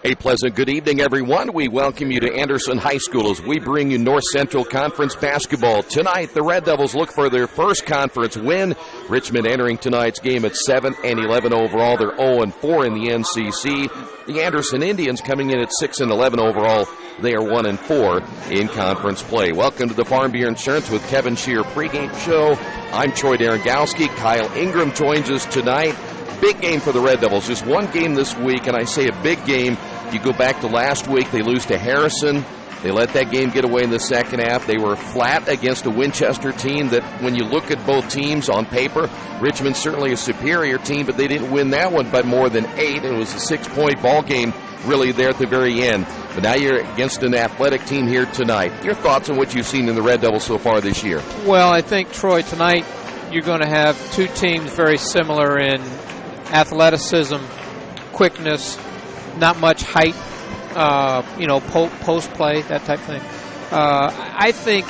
A pleasant good evening, everyone. We welcome you to Anderson High School as we bring you North Central Conference basketball. Tonight, the Red Devils look for their first conference win. Richmond entering tonight's game at 7-11 overall. They're 0-4 in the NCC. The Anderson Indians coming in at 6-11 overall. They are 1-4 in conference play. Welcome to the Farm Bureau Insurance with Kevin Shear pregame show. I'm Troy Darengowski. Kyle Ingram joins us tonight. Big game for the Red Devils. Just one game this week, and I say a big game. You go back to last week, they lose to Harrison. They let that game get away in the second half. They were flat against a Winchester team that, when you look at both teams on paper, Richmond's certainly a superior team, but they didn't win that one by more than 8. It was a 6-point ball game really there at the very end. But now you're against an athletic team here tonight. Your thoughts on what you've seen in the Red Devils so far this year? Well, I think, Troy, tonight you're going to have two teams very similar in athleticism, quickness, not much height, post play, that type of thing. I think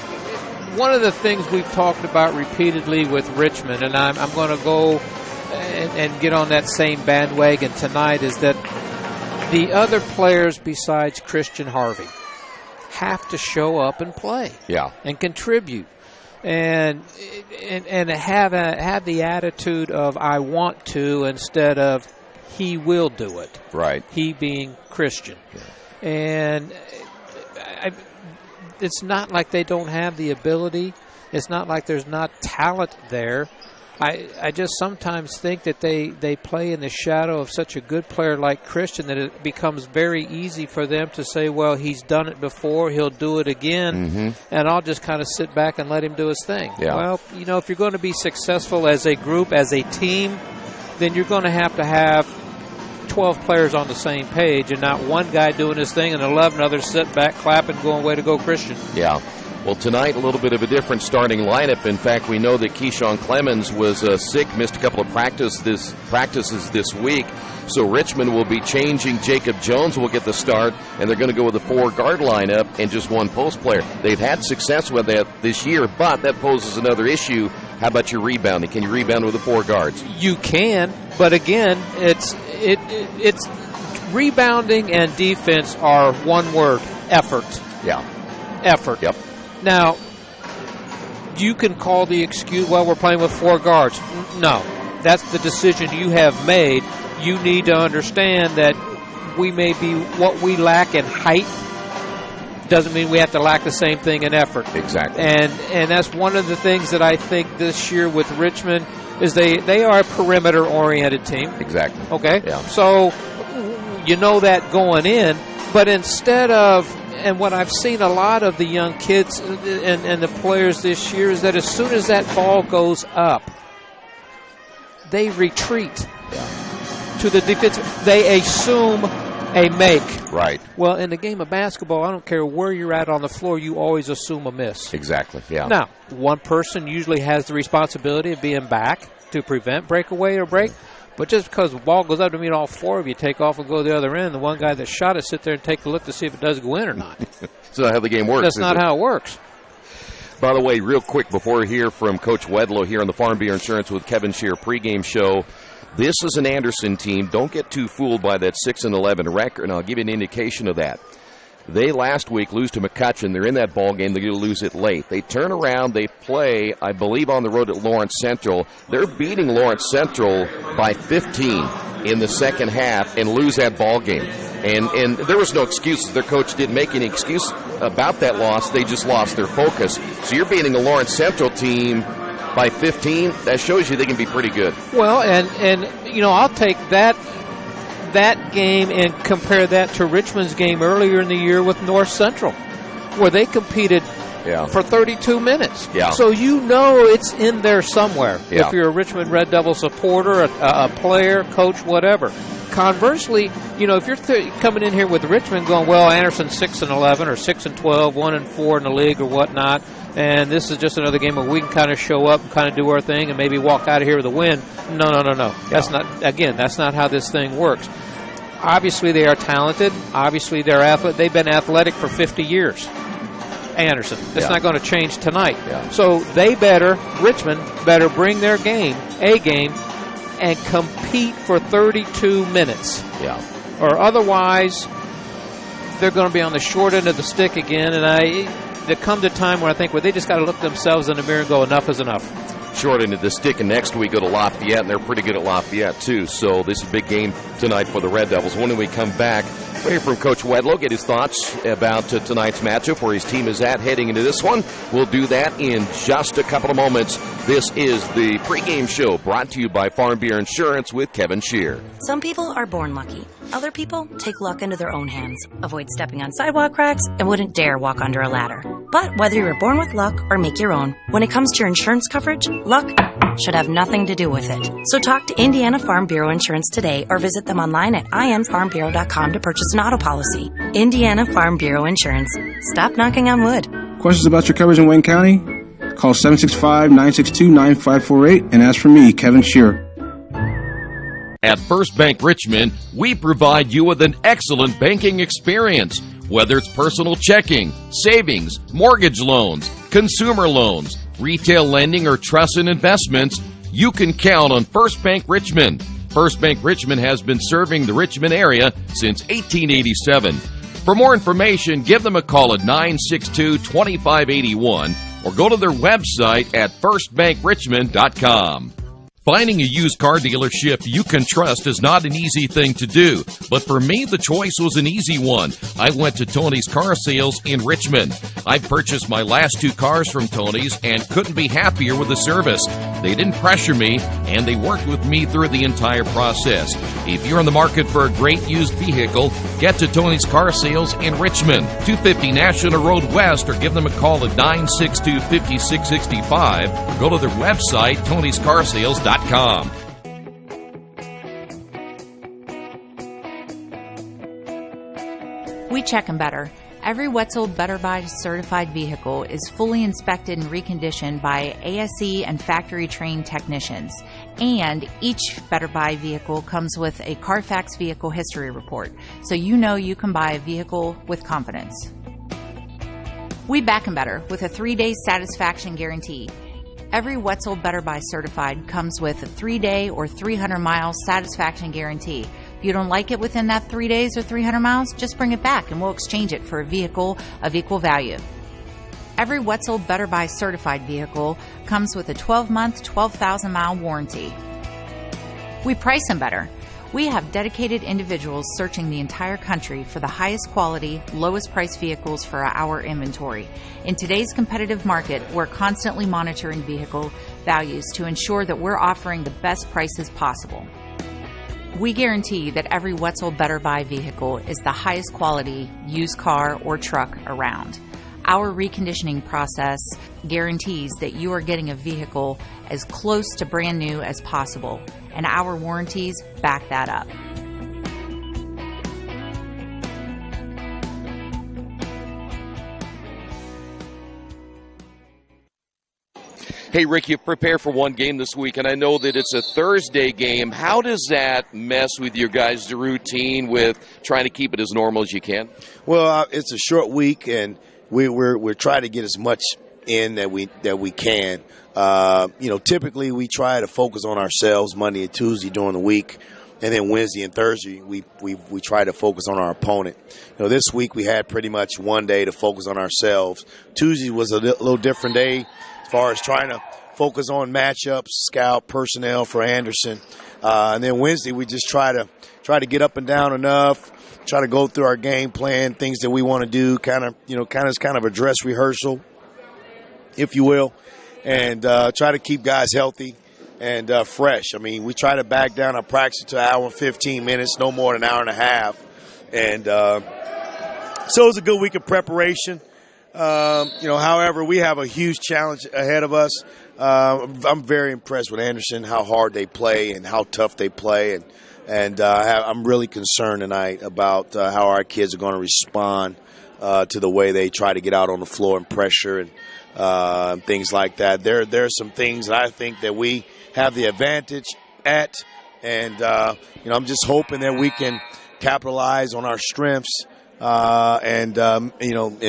one of the things we've talked about repeatedly with Richmond, and I'm going to go and get on that same bandwagon tonight, is that the other players besides Christian Harvey have to show up and play, and contribute, and have the attitude of I want to instead of he will do it. Right. He being Christian. Yeah. And it's not like they don't have the ability. It's not like there's not talent there. I just sometimes think that they play in the shadow of such a good player like Christian that it becomes very easy for them to say, well, he's done it before, he'll do it again, and I'll just kind of sit back and let him do his thing. Yeah. Well, if you're going to be successful as a group, as a team, then you're going to have 12 players on the same page and not one guy doing his thing and 11 others sitting back, clapping, going, way to go, Christian. Yeah. Well, tonight, a little bit of a different starting lineup. In fact, we know that Keyshawn Clemens was sick, missed a couple of practices this week. So Richmond will be changing. Jacob Jones will get the start, and they're going to go with a 4-guard lineup and just one post player. They've had success with that this year, but that poses another issue. How about your rebounding? Can you rebound with the 4 guards? You can, but again, it's rebounding and defense are one word: effort. Yeah. Effort. Yep. Now, you can call the excuse, well, we're playing with 4 guards. No, that's the decision you have made. You need to understand that we may be what we lack in height doesn't mean we have to lack the same thing in effort. Exactly. And that's one of the things that I think this year with Richmond is they are a perimeter-oriented team. Exactly. Okay? Yeah. So you know that going in, but instead of, and what I've seen a lot of the young kids and the players this year is that as soon as that ball goes up, they retreat to the defense. They assume a make. Right. Well, in the game of basketball, I don't care where you're at on the floor, you always assume a miss. Exactly, yeah. Now, one person usually has the responsibility of being back to prevent breakaway or break. But just because the ball goes up to mean all 4 of you take off and go to the other end, the one guy that shot it sit there and take a look to see if it does go in or not. That's not how the game works. That's not how it works. By the way, real quick, before we hear from Coach Wetzel here on the Farm Bureau Insurance with Kevin Shear pregame show, this is an Anderson team. Don't get too fooled by that 6-11 record, and I'll give you an indication of that. They last week lose to McCutcheon. They're in that ball game. They're going to lose it late. They turn around. They play, I believe, on the road at Lawrence Central. They're beating Lawrence Central by 15 in the second half and lose that ball game. And there was no excuses. Their coach didn't make any excuse about that loss. They just lost their focus. So you're beating a Lawrence Central team by 15. That shows you they can be pretty good. Well, and I'll take that game and compare that to Richmond's game earlier in the year with North Central, where they competed for 32 minutes. Yeah. So it's in there somewhere. Yeah. If you're a Richmond Red Devil supporter, a player, coach, whatever. Conversely, if you're coming in here with Richmond going, well, Anderson's 6-11 or 6-12, 1-4 in the league or whatnot, and this is just another game where we can kind of show up and kind of do our thing and maybe walk out of here with a win. No. That's not how this thing works. Obviously, they are talented. Obviously, they're athletic. They've been athletic for 50 years. Anderson. That's not going to change tonight. Yeah. So Richmond better bring their game, and compete for 32 minutes. Yeah. Or otherwise, they're going to be on the short end of the stick again, and there comes a time where I think where they just got to look themselves in the mirror and go, enough is enough. Short end of the stick, and next we go to Lafayette, and they're pretty good at Lafayette, too. So this is a big game tonight for the Red Devils. When we come back, we'll hear from Coach Wetzel, get his thoughts about tonight's matchup, where his team is at heading into this one. We'll do that in just a couple of moments. This is the pregame show brought to you by Farm Bureau Insurance with Kevin Shear. Some people are born lucky. Other people take luck into their own hands, avoid stepping on sidewalk cracks, and wouldn't dare walk under a ladder. But whether you were born with luck or make your own, when it comes to your insurance coverage, luck should have nothing to do with it. So talk to Indiana Farm Bureau Insurance today or visit them online at infarmbureau.com to purchase an auto policy. Indiana Farm Bureau Insurance. Stop knocking on wood. Questions about your coverage in Wayne County? Call 765-962-9548 and ask for me, Kevin Shear. At First Bank Richmond, we provide you with an excellent banking experience. Whether it's personal checking, savings, mortgage loans, consumer loans, retail lending, or trust and investments, you can count on First Bank Richmond. First Bank Richmond has been serving the Richmond area since 1887. For more information, give them a call at 962-2581 or go to their website at firstbankrichmond.com. Finding a used car dealership you can trust is not an easy thing to do, but for me, the choice was an easy one. I went to Tony's Car Sales in Richmond. I purchased my last 2 cars from Tony's and couldn't be happier with the service. They didn't pressure me, and they worked with me through the entire process. If you're in the market for a great used vehicle, get to Tony's Car Sales in Richmond, 250 National Road West, or give them a call at 962-5665, or go to their website, tonyscarsales.com. We check them better. Every Wetzel Better Buy certified vehicle is fully inspected and reconditioned by ASE and factory-trained technicians. And each Better Buy vehicle comes with a Carfax vehicle history report, so you know you can buy a vehicle with confidence. We back them better with a 3-day satisfaction guarantee. Every Wetzel Better Buy certified comes with a 3-day or 300-mile satisfaction guarantee. If you don't like it within that 3 days or 300 miles, just bring it back and we'll exchange it for a vehicle of equal value. Every Wetzel Better Buy certified vehicle comes with a 12-month, 12,000-mile warranty. We price them better. We have dedicated individuals searching the entire country for the highest quality, lowest price vehicles for our inventory. In today's competitive market, we're constantly monitoring vehicle values to ensure that we're offering the best prices possible. We guarantee that every Wetzel Better Buy vehicle is the highest quality used car or truck around. Our reconditioning process guarantees that you are getting a vehicle as close to brand new as possible, and our warranties back that up. Hey, Rick, you prepare for one game this week, and I know that it's a Thursday game. How does that mess with your guys' routine with trying to keep it as normal as you can? Well, it's a short week, and we're trying to get as much in that we can. Typically we try to focus on ourselves Monday and Tuesday during the week, and then Wednesday and Thursday we try to focus on our opponent. This week we had pretty much one day to focus on ourselves. Tuesday was a little different day as far as trying to focus on matchups, scout personnel for Anderson, and then Wednesday we just try to get up and down enough. Try to go through our game plan, things that we want to do, kind of a dress rehearsal, if you will, and try to keep guys healthy and fresh. I mean, we try to back down our practice to an hour and 15 minutes, no more than an hour and a half. And so it was a good week of preparation. However, we have a huge challenge ahead of us. I'm very impressed with Anderson, how hard they play and how tough they play. And I'm really concerned tonight about how our kids are going to respond to the way they try to get out on the floor and pressure and things like that. There are some things that I think that we have the advantage at, and I'm just hoping that we can capitalize on our strengths and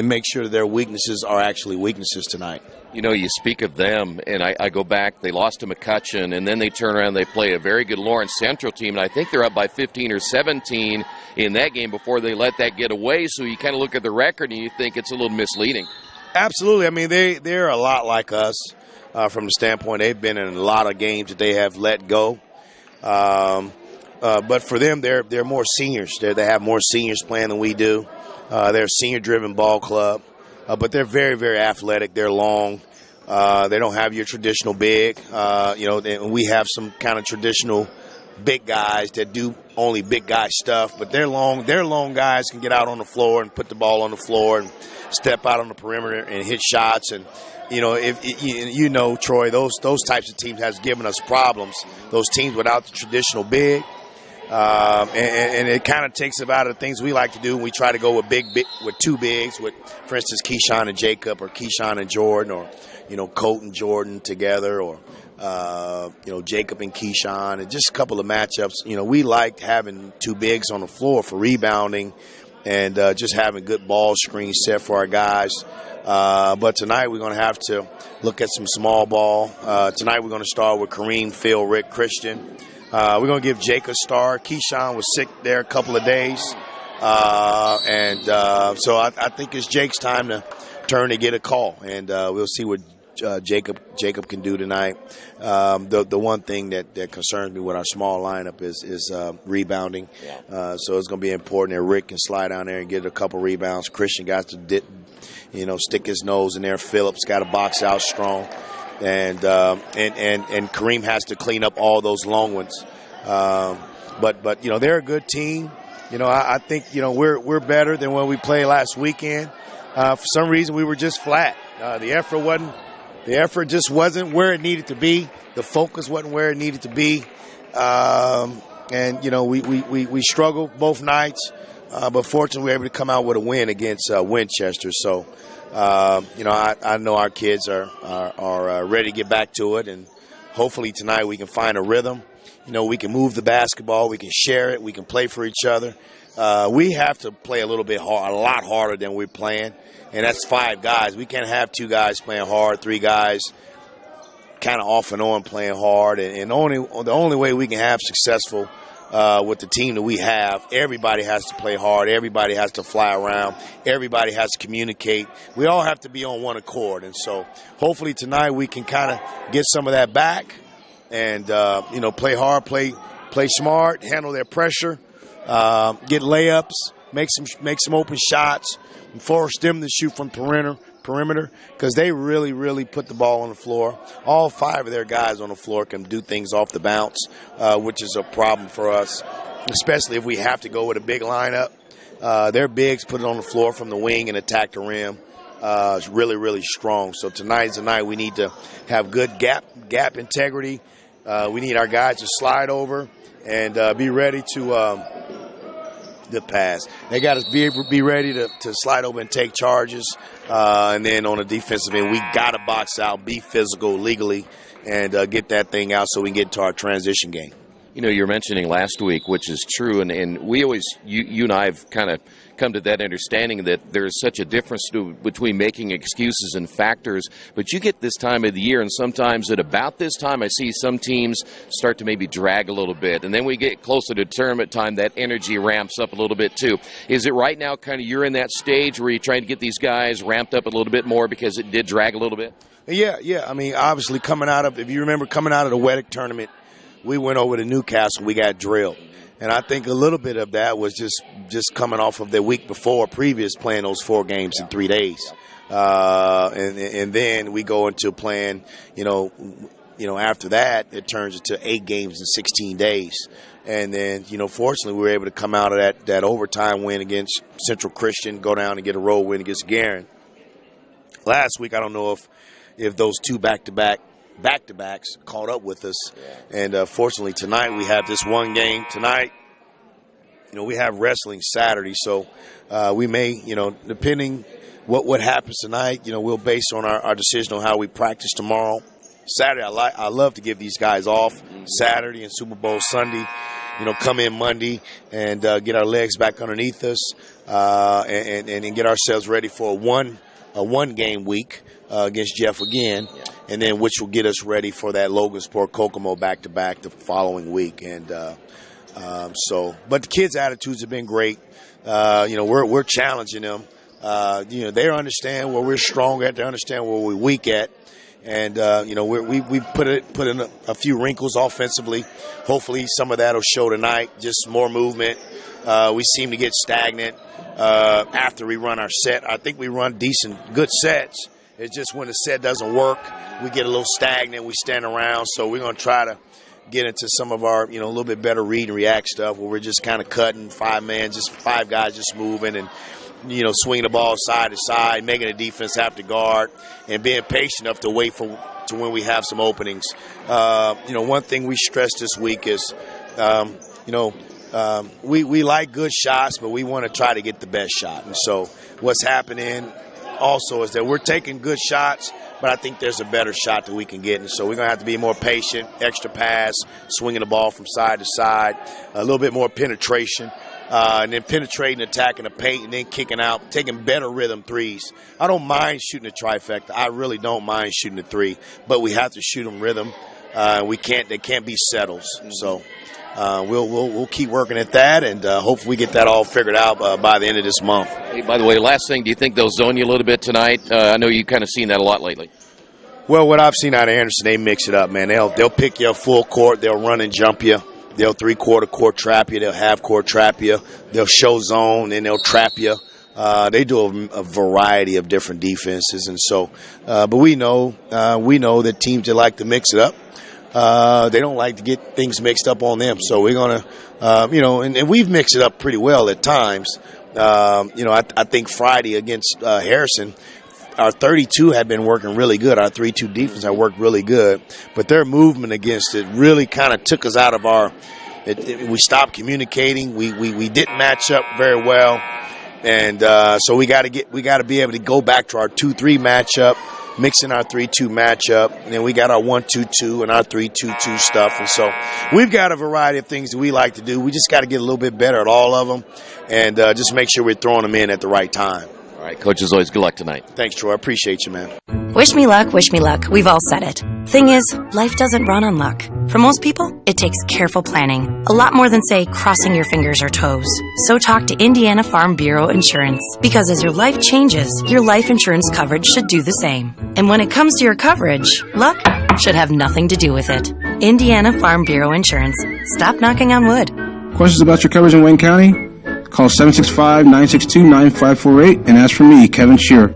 make sure that their weaknesses are actually weaknesses tonight. You know, you speak of them, and I go back, they lost to McCutcheon, and then they turn around and they play a very good Lawrence Central team, and I think they're up by 15 or 17 in that game before they let that get away. So you kind of look at the record and you think it's a little misleading. Absolutely. I mean, they're a lot like us from the standpoint they've been in a lot of games that they have let go. But for them, they're more seniors. They have more seniors playing than we do. They're a senior-driven ball club. But they're very, very athletic. They're long. They don't have your traditional big. And we have some kind of traditional big guys that do only big guy stuff. But they're long. Their long guys can get out on the floor and put the ball on the floor and step out on the perimeter and hit shots. And if Troy, those types of teams has given us problems. Those teams without the traditional big. And it kind of takes about the things we like to do when we try to go with with two bigs, with, for instance, Keyshawn and Jacob, or Keyshawn and Jordan, or Colt and Jordan together, or Jacob and Keyshawn, and just a couple of matchups. We like having two bigs on the floor for rebounding and just having good ball screens set for our guys. But tonight we're going to have to look at some small ball. Tonight we're going to start with Kareem, Phil, Rick, Christian. We're going to give Jake a star. Keyshawn was sick there a couple of days. So I think it's Jake's time to turn to get a call. And we'll see what Jacob can do tonight. The one thing that concerns me with our small lineup is rebounding. So it's going to be important that Rick can slide down there and get a couple rebounds. Christian got to stick his nose in there. Phillips got to box out strong. And Kareem has to clean up all those long ones. But they're a good team. I think we're better than when we played last weekend. For some reason we were just flat. The effort just wasn't where it needed to be. The focus wasn't where it needed to be. We struggled both nights. But fortunately we were able to come out with a win against Winchester. So I know our kids are ready to get back to it, and hopefully tonight we can find a rhythm. We can move the basketball, we can share it, we can play for each other. We have to play a lot harder than we're playing, and that's 5 guys. We can't have 2 guys playing hard, 3 guys kind of off and on playing hard, and the only way we can have successful with the team that we have, everybody has to play hard. Everybody has to fly around. Everybody has to communicate. We all have to be on one accord. And so hopefully tonight we can kind of get some of that back and, play hard, play smart, handle their pressure, get layups, make some open shots, and force them to shoot from perimeter, because they really, really put the ball on the floor. All 5 of their guys on the floor can do things off the bounce, which is a problem for us, especially if we have to go with a big lineup. Their bigs put it on the floor from the wing and attack the rim. It's really, really strong. So tonight's the night we need to have good gap integrity. We need our guys to slide over and be ready to pass. They got to be ready to slide over and take charges. And then on the defensive end, we got to box out, be physical legally, and get that thing out so we can get into our transition game. You're mentioning last week, which is true, and we always, you and I have kind of come to that understanding that there's such a difference between making excuses and factors. But you get this time of the year, and sometimes at about this time, I see some teams start to maybe drag a little bit. And then we get closer to tournament time, that energy ramps up a little bit too. Is it right now kind of you're in that stage where you're trying to get these guys ramped up a little bit more because it did drag a little bit? Yeah. I mean, obviously if you remember coming out of the Weddick tournament, we went over to Newcastle, we got drilled. And I think a little bit of that was just coming off of the week before, previous, playing those 4 games in 3 days. And then we go into playing, after that, it turns into 8 games in 16 days. And then, fortunately, we were able to come out of that overtime win against Central Christian, go down and get a road win against Guerin. Last week, I don't know if those 2 back-to-backs caught up with us. And fortunately tonight we have this one game tonight. We have wrestling Saturday, so we may, depending what happens tonight, we'll base on our decision on how we practice tomorrow. Saturday, I love to give these guys off. Saturday and Super Bowl Sunday, come in Monday and get our legs back underneath us and get ourselves ready for one-game week against Jeff again, and then which will get us ready for that Logansport Kokomo back-to-back the following week. And but the kids' attitudes have been great. We're challenging them. They understand where we're strong at. They understand where we're weak at. And, we put in a few wrinkles offensively. Hopefully some of that will show tonight, just more movement. We seem to get stagnant after we run our set. I think we run good sets. It's just when the set doesn't work, we get a little stagnant. We stand around. So we're going to try to get into some of our, a little bit better read and react stuff where we're just kind of cutting five guys just moving and, swinging the ball side to side, making the defense have to guard, and being patient enough to wait to when we have some openings. One thing we stressed this week is, we like good shots, but we want to try to get the best shot. And so what's happening also is that we're taking good shots, but I think there's a better shot that we can get. And so we're going to have to be more patient, extra pass, swinging the ball from side to side, a little bit more penetration. And then penetrating, attacking the paint, and then kicking out, taking better rhythm threes. I don't mind shooting a trifecta. I really don't mind shooting a three, but we have to shoot them rhythm. They can't be settles. So we'll keep working at that, and hopefully we get that all figured out by the end of this month. Hey, by the way, last thing, do you think they'll zone you a little bit tonight? I know you've kind of seen that a lot lately. Well, what I've seen out of Anderson, they mix it up, man. They'll pick you up full court. They'll run and jump you. They'll three-quarter court trap you. They'll half-court trap you. They'll show zone, and they'll trap you. They do a variety of different defenses. And so, but we know that teams that like to mix it up, they don't like to get things mixed up on them. So we're going to, and we've mixed it up pretty well at times. I think Friday against Harrison, our 32 had been working really good. Our 3-2 defense had worked really good. But their movement against it really kind of took us out of we stopped communicating. We didn't match up very well. And so we got to be able to go back to our 2-3 matchup, mix in our 3-2 matchup. And then we got our 1-2-2 and our 3-2-2 stuff. And so we've got a variety of things that we like to do. We just got to get a little bit better at all of them and just make sure we're throwing them in at the right time. All right, Coach, as always, good luck tonight. Thanks, Troy. I appreciate you, man. Wish me luck, wish me luck. We've all said it. Thing is, life doesn't run on luck. For most people, it takes careful planning. A lot more than, say, crossing your fingers or toes. So talk to Indiana Farm Bureau Insurance. Because as your life changes, your life insurance coverage should do the same. And when it comes to your coverage, luck should have nothing to do with it. Indiana Farm Bureau Insurance. Stop knocking on wood. Questions about your coverage in Wayne County? Call 765-962-9548 and ask for me, Kevin Shearer.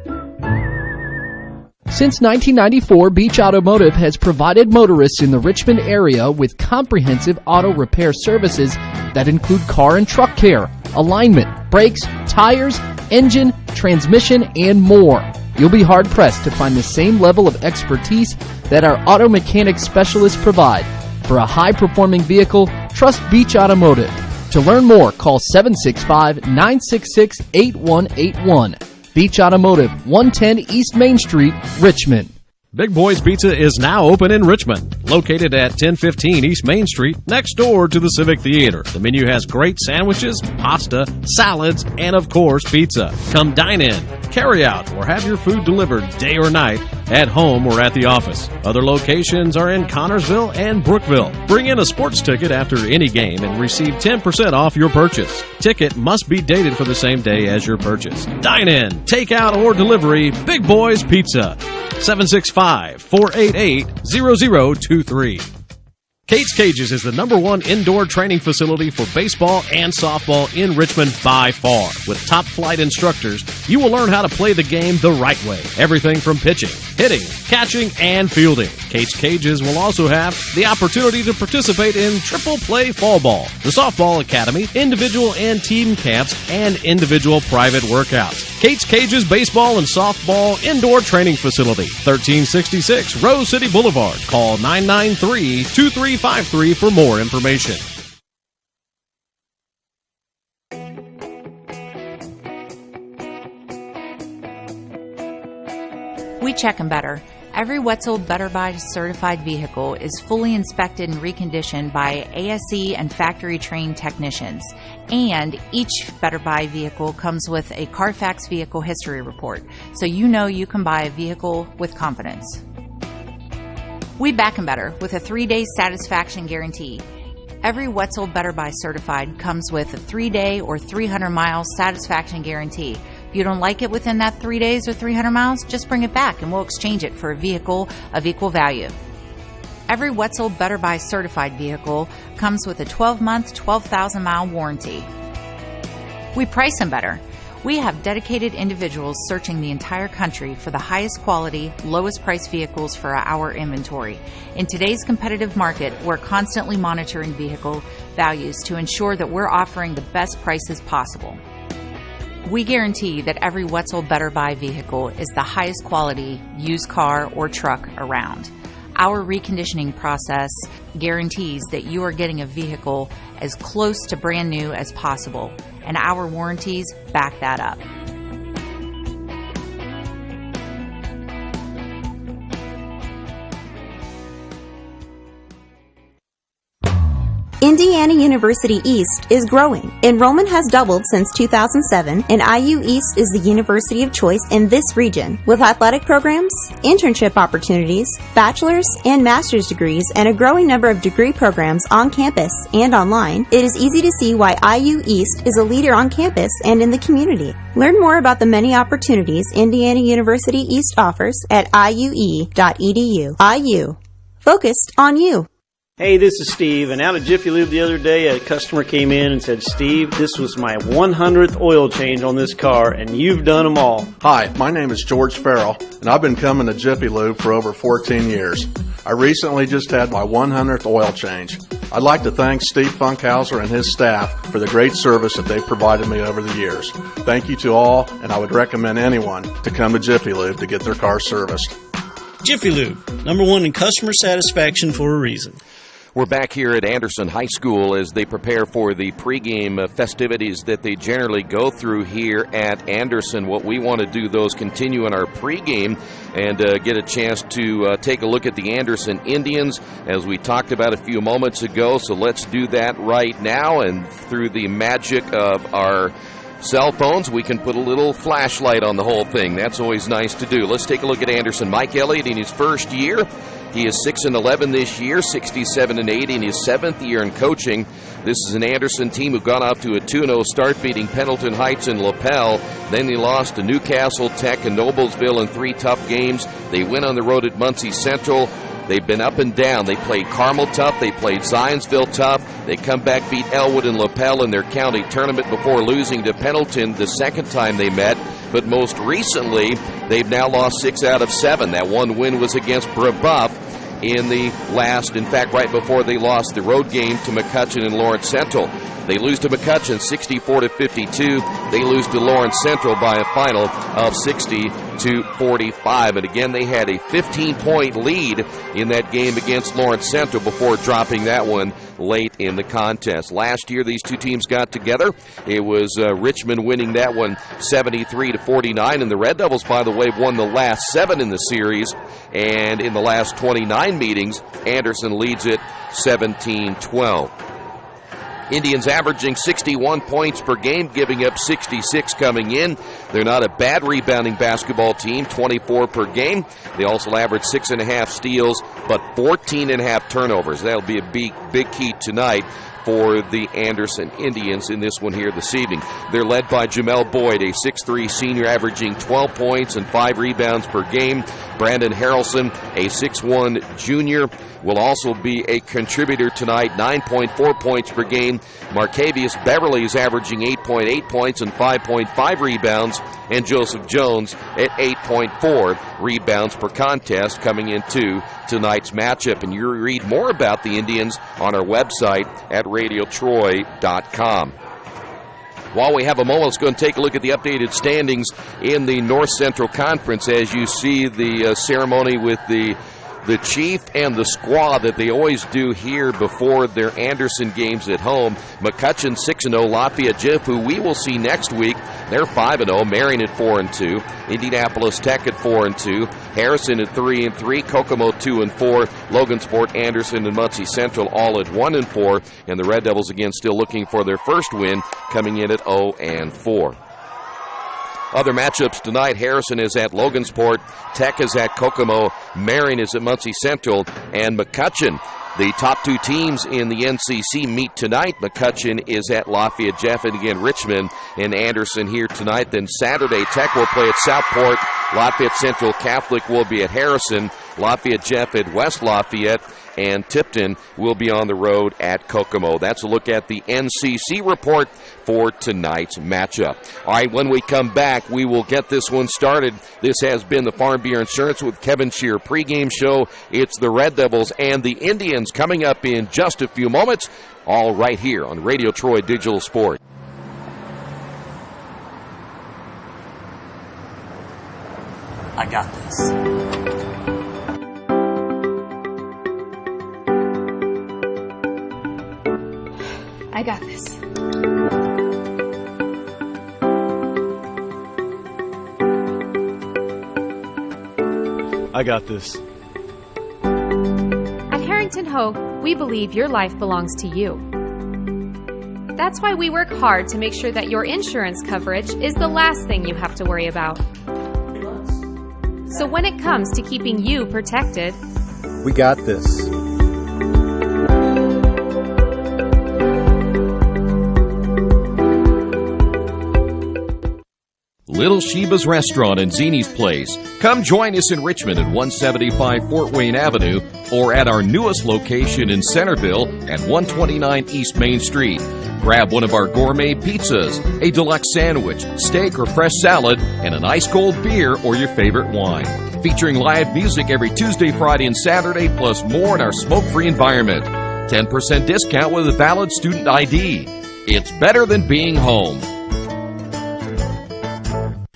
Since 1994, Beach Automotive has provided motorists in the Richmond area with comprehensive auto repair services that include car and truck care, alignment, brakes, tires, engine, transmission, and more. You'll be hard-pressed to find the same level of expertise that our auto mechanic specialists provide. For a high-performing vehicle, trust Beach Automotive. To learn more, call 765-966-8181. Beach Automotive, 110 East Main Street, Richmond. Big Boys Pizza is now open in Richmond, located at 1015 East Main Street, next door to the Civic Theater. The menu has great sandwiches, pasta, salads, and of course, pizza. Come dine in, carry out, or have your food delivered day or night, at home or at the office. Other locations are in Connorsville and Brookville. Bring in a sports ticket after any game and receive 10% off your purchase. Ticket must be dated for the same day as your purchase. Dine in, take out, or delivery, Big Boys Pizza. 765-488-0023. Kate's Cages is the #1 indoor training facility for baseball and softball in Richmond by far. With top flight instructors, you will learn how to play the game the right way. Everything from pitching, hitting, catching, and fielding. Kate's Cages will also have the opportunity to participate in triple play fall ball, the softball academy, individual and team camps, and individual private workouts. Kate's Cages Baseball and Softball Indoor Training Facility, 1366 Rose City Boulevard. Call 993-2353 for more information. We check 'em better. Every Wetzel Better Buy certified vehicle is fully inspected and reconditioned by ASE and factory trained technicians. And each Better Buy vehicle comes with a Carfax vehicle history report, so you know you can buy a vehicle with confidence. We back 'em better with a 3-day satisfaction guarantee. Every Wetzel Better Buy certified comes with a 3-day or 300-mile satisfaction guarantee. If you don't like it within that 3 days or 300 miles, just bring it back and we'll exchange it for a vehicle of equal value. Every Wetzel Better Buy certified vehicle comes with a 12-month, 12,000-mile warranty. We price them better. We have dedicated individuals searching the entire country for the highest quality, lowest price vehicles for our inventory. In today's competitive market, we're constantly monitoring vehicle values to ensure that we're offering the best prices possible. We guarantee that every Wetzel Better Buy vehicle is the highest quality used car or truck around. Our reconditioning process guarantees that you are getting a vehicle as close to brand new as possible, and our warranties back that up. Indiana University East is growing. Enrollment has doubled since 2007, and IU East is the university of choice in this region. With athletic programs, internship opportunities, bachelor's and master's degrees, and a growing number of degree programs on campus and online, it is easy to see why IU East is a leader on campus and in the community. Learn more about the many opportunities Indiana University East offers at iue.edu. IU. Focused on you. Hey, this is Steve, and out at Jiffy Lube the other day, a customer came in and said, Steve, this was my 100th oil change on this car, and you've done them all. Hi, my name is George Farrell, and I've been coming to Jiffy Lube for over 14 years. I recently just had my 100th oil change. I'd like to thank Steve Funkhauser and his staff for the great service that they've provided me over the years. Thank you to all, and I would recommend anyone to come to Jiffy Lube to get their car serviced. Jiffy Lube, #1 in customer satisfaction for a reason. We're back here at Anderson High School as they prepare for the pregame festivities that they generally go through here at Anderson. What we want to do, though, is continue in our pregame and get a chance to take a look at the Anderson Indians, as we talked about a few moments ago. So let's do that right now, and through the magic of our cell phones, we can put a little flashlight on the whole thing. That's always nice to do. Let's take a look at Anderson. Mike Elliott in his first year. He is 6-11 this year, 67-80 in his 7th year in coaching. This is an Anderson team who got off to a 2-0 start, beating Pendleton Heights and LaPel. Then they lost to Newcastle, Tech, and Noblesville in 3 tough games. They went on the road at Muncie Central. They've been up and down. They played Carmel tough. They played Zionsville tough. They come back, beat Elwood and LaPel in their county tournament before losing to Pendleton the second time they met. But most recently, they've now lost 6 out of 7. That one win was against Brebeuf in the last, in fact, right before they lost the road game to McCutcheon and Lawrence Central. They lose to McCutcheon 64-52. They lose to Lawrence Central by a final of 60-45. And again, they had a 15-point lead in that game against Lawrence Central before dropping that one late in the contest. Last year, these two teams got together. It was Richmond winning that one 73-49. And the Red Devils, by the way, won the last 7 in the series. And in the last 29 meetings, Anderson leads it 17-12. Indians averaging 61 points per game, giving up 66 coming in. They're not a bad rebounding basketball team, 24 per game. They also average 6.5 steals, but 14.5 turnovers. That'll be a big key tonight for the Anderson Indians in this one here this evening. They're led by Jamel Boyd, a 6'3 senior averaging 12 points and 5 rebounds per game. Brandon Harrelson, a 6'1 junior, will also be a contributor tonight, 9.4 points per game. Marcavius Beverly is averaging 8.8 points and 5.5 rebounds, and Joseph Jones at 8.4 rebounds per contest coming into tonight's matchup. And you read more about the Indians on our website at radiotroy.com. While we have a moment, let's go and take a look at the updated standings in the North Central Conference as you see the ceremony with the the Chief and the squad that they always do here before their Anderson games at home. McCutcheon 6-0, Lafayette Jiff, who we will see next week. They're 5-0, Marion at 4-2, Indianapolis Tech at 4-2, Harrison at 3-3, Kokomo 2-4, Logansport, Anderson, and Muncie Central all at 1-4, and the Red Devils again still looking for their first win, coming in at 0-4. Other matchups tonight, Harrison is at Logansport, Tech is at Kokomo, Marion is at Muncie Central, and McCutcheon. The top two teams in the NCC meet tonight. McCutcheon is at Lafayette Jeff, and again Richmond and Anderson here tonight. Then Saturday, Tech will play at Southport. Lafayette Central Catholic will be at Harrison. Lafayette Jeff at West Lafayette. And Tipton will be on the road at Kokomo. That's a look at the NCC report for tonight's matchup. All right, when we come back, we will get this one started. This has been the Farm Beer Insurance with Kevin Shear pregame show. It's the Red Devils and the Indians coming up in just a few moments, all right here on Radio Troy Digital Sport. I got this. I got this. I got this. At Harrington Hope, we believe your life belongs to you. That's why we work hard to make sure that your insurance coverage is the last thing you have to worry about. So when it comes to keeping you protected, we got this. Little Sheba's Restaurant and Zini's Place. Come join us in Richmond at 175 Fort Wayne Avenue or at our newest location in Centerville at 129 East Main Street. Grab one of our gourmet pizzas, a deluxe sandwich, steak or fresh salad, and an ice-cold beer or your favorite wine. Featuring live music every Tuesday, Friday, and Saturday, plus more in our smoke-free environment. 10% discount with a valid student ID. It's better than being home.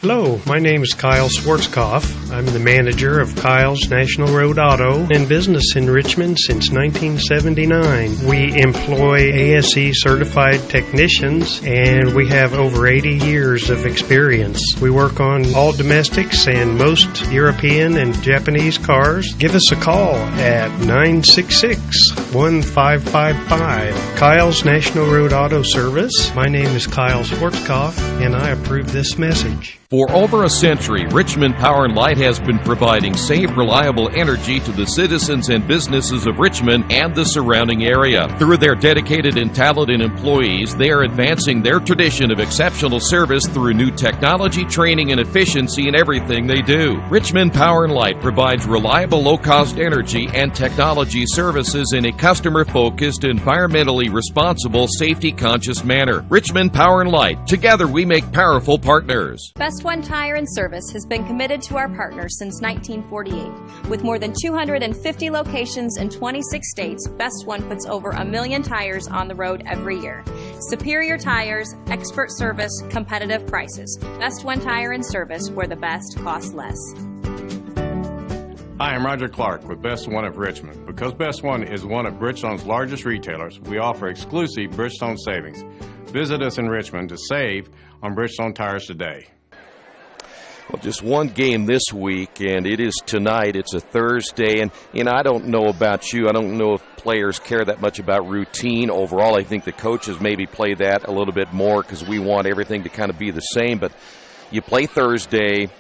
Hello, my name is Kyle Schwarzkopf. I'm the manager of Kyle's National Road Auto and business in Richmond since 1979. We employ ASE certified technicians and we have over 80 years of experience. We work on all domestics and most European and Japanese cars. Give us a call at 966-1555. Kyle's National Road Auto Service. My name is Kyle Schwarzkopf and I approve this message. For over a century, Richmond Power and Light has been providing safe, reliable energy to the citizens and businesses of Richmond and the surrounding area. Through their dedicated and talented employees, they are advancing their tradition of exceptional service through new technology, training, and efficiency in everything they do. Richmond Power and Light provides reliable, low-cost energy and technology services in a customer-focused, environmentally responsible, safety-conscious manner. Richmond Power and Light. Together we make powerful partners. Best One Tire and Service has been committed to our partners since 1948. With more than 250 locations in 26 states, Best One puts over 1 million tires on the road every year. Superior tires, expert service, competitive prices. Best One Tire and Service, where the best costs less. Hi, I'm Roger Clark with Best One of Richmond. Because Best One is one of Bridgestone's largest retailers, we offer exclusive Bridgestone savings. Visit us in Richmond to save on Bridgestone tires today. Well, just one game this week, and it is tonight. It's a Thursday, and I don't know about you. I don't know if players care that much about routine overall. I think the coaches maybe play that a little bit more because we want everything to kind of be the same. But you play Thursday.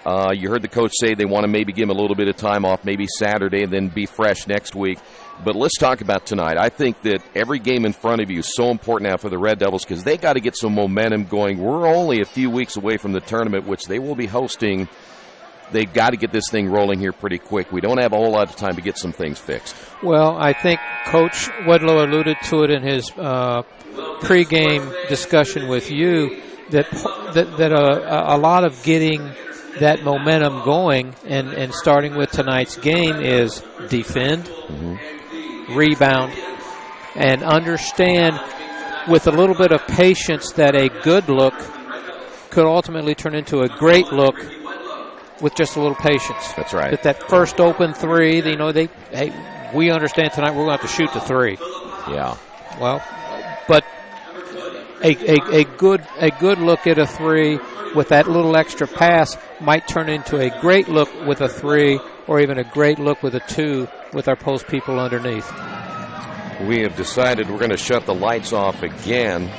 You heard the coach say they want to maybe give him a little bit of time off, maybe Saturday, and then be fresh next week. But let's talk about tonight. I think that every game in front of you is so important now for the Red Devils because they got to get some momentum going. We're only a few weeks away from the tournament, which they will be hosting. They've got to get this thing rolling here pretty quick. We don't have a whole lot of time to get some things fixed. Well, I think Coach Wetzel alluded to it in his pregame discussion with you that a lot of getting that momentum going and starting with tonight's game is defend, rebound, and understand with a little bit of patience that a good look could ultimately turn into a great look with just a little patience. That's right. That first open three, we understand tonight we're going to have to shoot the three. Yeah. Well, but a good look at a three with that little extra pass might turn into a great look with a three, or even a great look with a two with our post people underneath. We have decided we're going to shut the lights off again.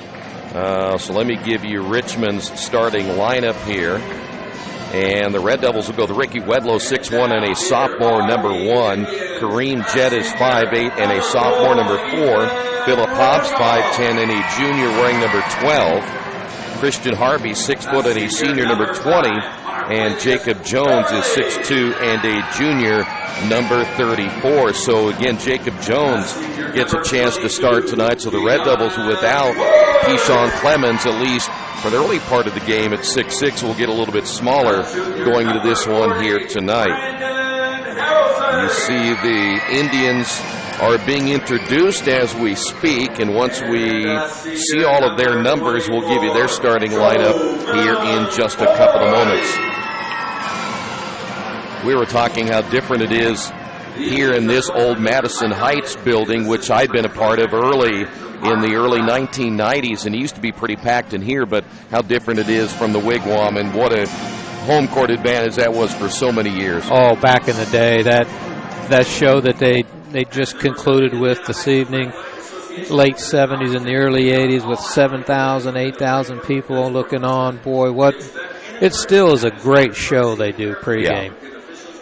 So let me give you Richmond's starting lineup here. And the Red Devils will go with Ricky Wedlow, 6'1", and a sophomore, number 1. Kareem Jett is 5'8", and a sophomore, number 4. Philip Hobbs, 5'10", and a junior, wearing number 12. Christian Harvey, 6 foot, and a senior, number 20. And Jacob Jones is 6'2", and a junior, number 34. So again, Jacob Jones gets a chance to start tonight. So the Red Devils, without Keyshawn Clemens, at least for the early part of the game at 6'6", will get a little bit smaller going into this one here tonight. You see the Indians are being introduced as we speak, and once we see all of their numbers, we'll give you their starting lineup here in just a couple of moments. We were talking how different it is here in this old Madison Heights building, which I'd been a part of early in the early 1990s, and it used to be pretty packed in here, but how different it is from the Wigwam, and what a home court advantage that was for so many years. Oh, back in the day, that show that they just concluded with this evening, late 70s and the early 80s, with 7,000, 8,000 people looking on. Boy, it still is a great show they do pregame.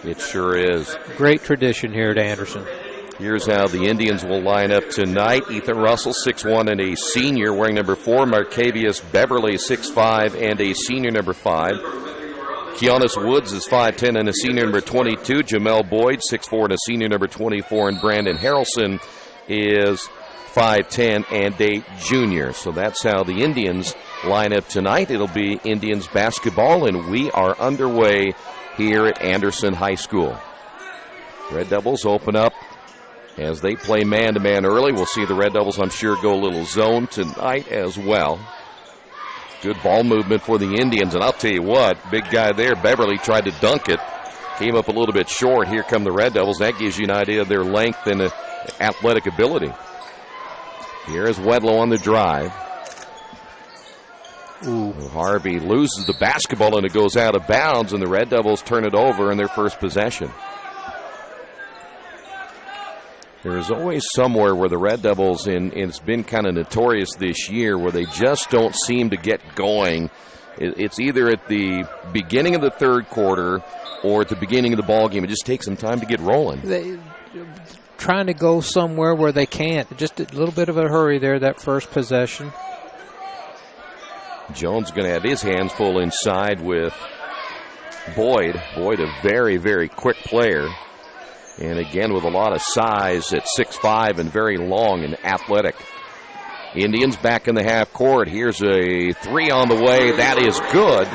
Yeah, it sure is. Great tradition here at Anderson. Here's how the Indians will line up tonight. Ethan Russell, 6'1", and a senior, wearing number 4. Marcavius Beverly, 6'5", and a senior, number 5. Keonis Woods is 5'10", and a senior, number 22. Jamel Boyd, 6'4", and a senior, number 24. And Brandon Harrelson is 5'10", and a junior. So that's how the Indians line up tonight. It'll be Indians basketball, and we are underway here at Anderson High School. Red Devils open up as they play man-to-man early. We'll see the Red Devils, I'm sure, go a little zone tonight as well. Good ball movement for the Indians, and I'll tell you what, big guy there, Beverly, tried to dunk it. Came up a little bit short. Here come the Red Devils. That gives you an idea of their length and athletic ability. Here is Wedlow on the drive. Ooh. Harvey loses the basketball, and it goes out of bounds, and the Red Devils turn it over in their first possession. There is always somewhere where the Red Devils, and it's been kind of notorious this year, where they just don't seem to get going. It's either at the beginning of the third quarter or at the beginning of the ball game. It just takes some time to get rolling. They're trying to go somewhere where they can't. Just a little bit of a hurry there, that first possession. Jones going to have his hands full inside with Boyd. Boyd, a very, very quick player. And again, with a lot of size at 6'5", and very long and athletic. Indians back in the half court. Here's a three on the way. That is good.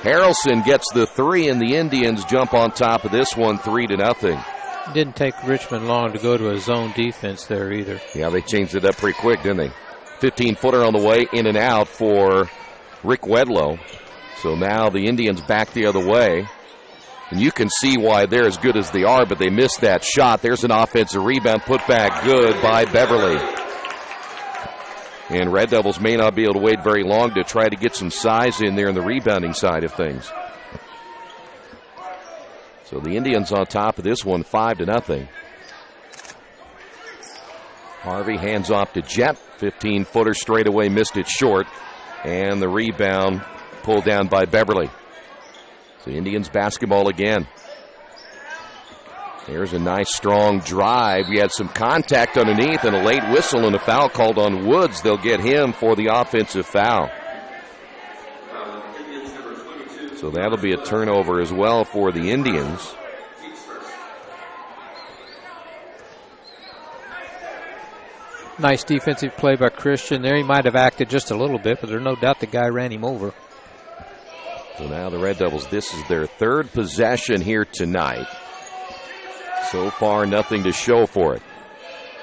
Harrelson gets the three, and the Indians jump on top of this one, 3-0. Didn't take Richmond long to go to a zone defense there either. Yeah, they changed it up pretty quick, didn't they? 15-footer on the way, in and out for Rick Wedlow. So now the Indians back the other way. And you can see why they're as good as they are, but they missed that shot. There's an offensive rebound put back good by Beverly. And Red Devils may not be able to wait very long to try to get some size in there in the rebounding side of things. So the Indians on top of this one, 5-0. Harvey hands off to Jett. 15-footer straight away, missed it short. And the rebound pulled down by Beverly. So Indians basketball again. There's a nice strong drive. We had some contact underneath and a late whistle and a foul called on Woods. They'll get him for the offensive foul. So that'll be a turnover as well for the Indians. Nice defensive play by Christian there. He might have acted just a little bit, but there's no doubt the guy ran him over. So now the Red Devils, this is their third possession here tonight. So far, nothing to show for it.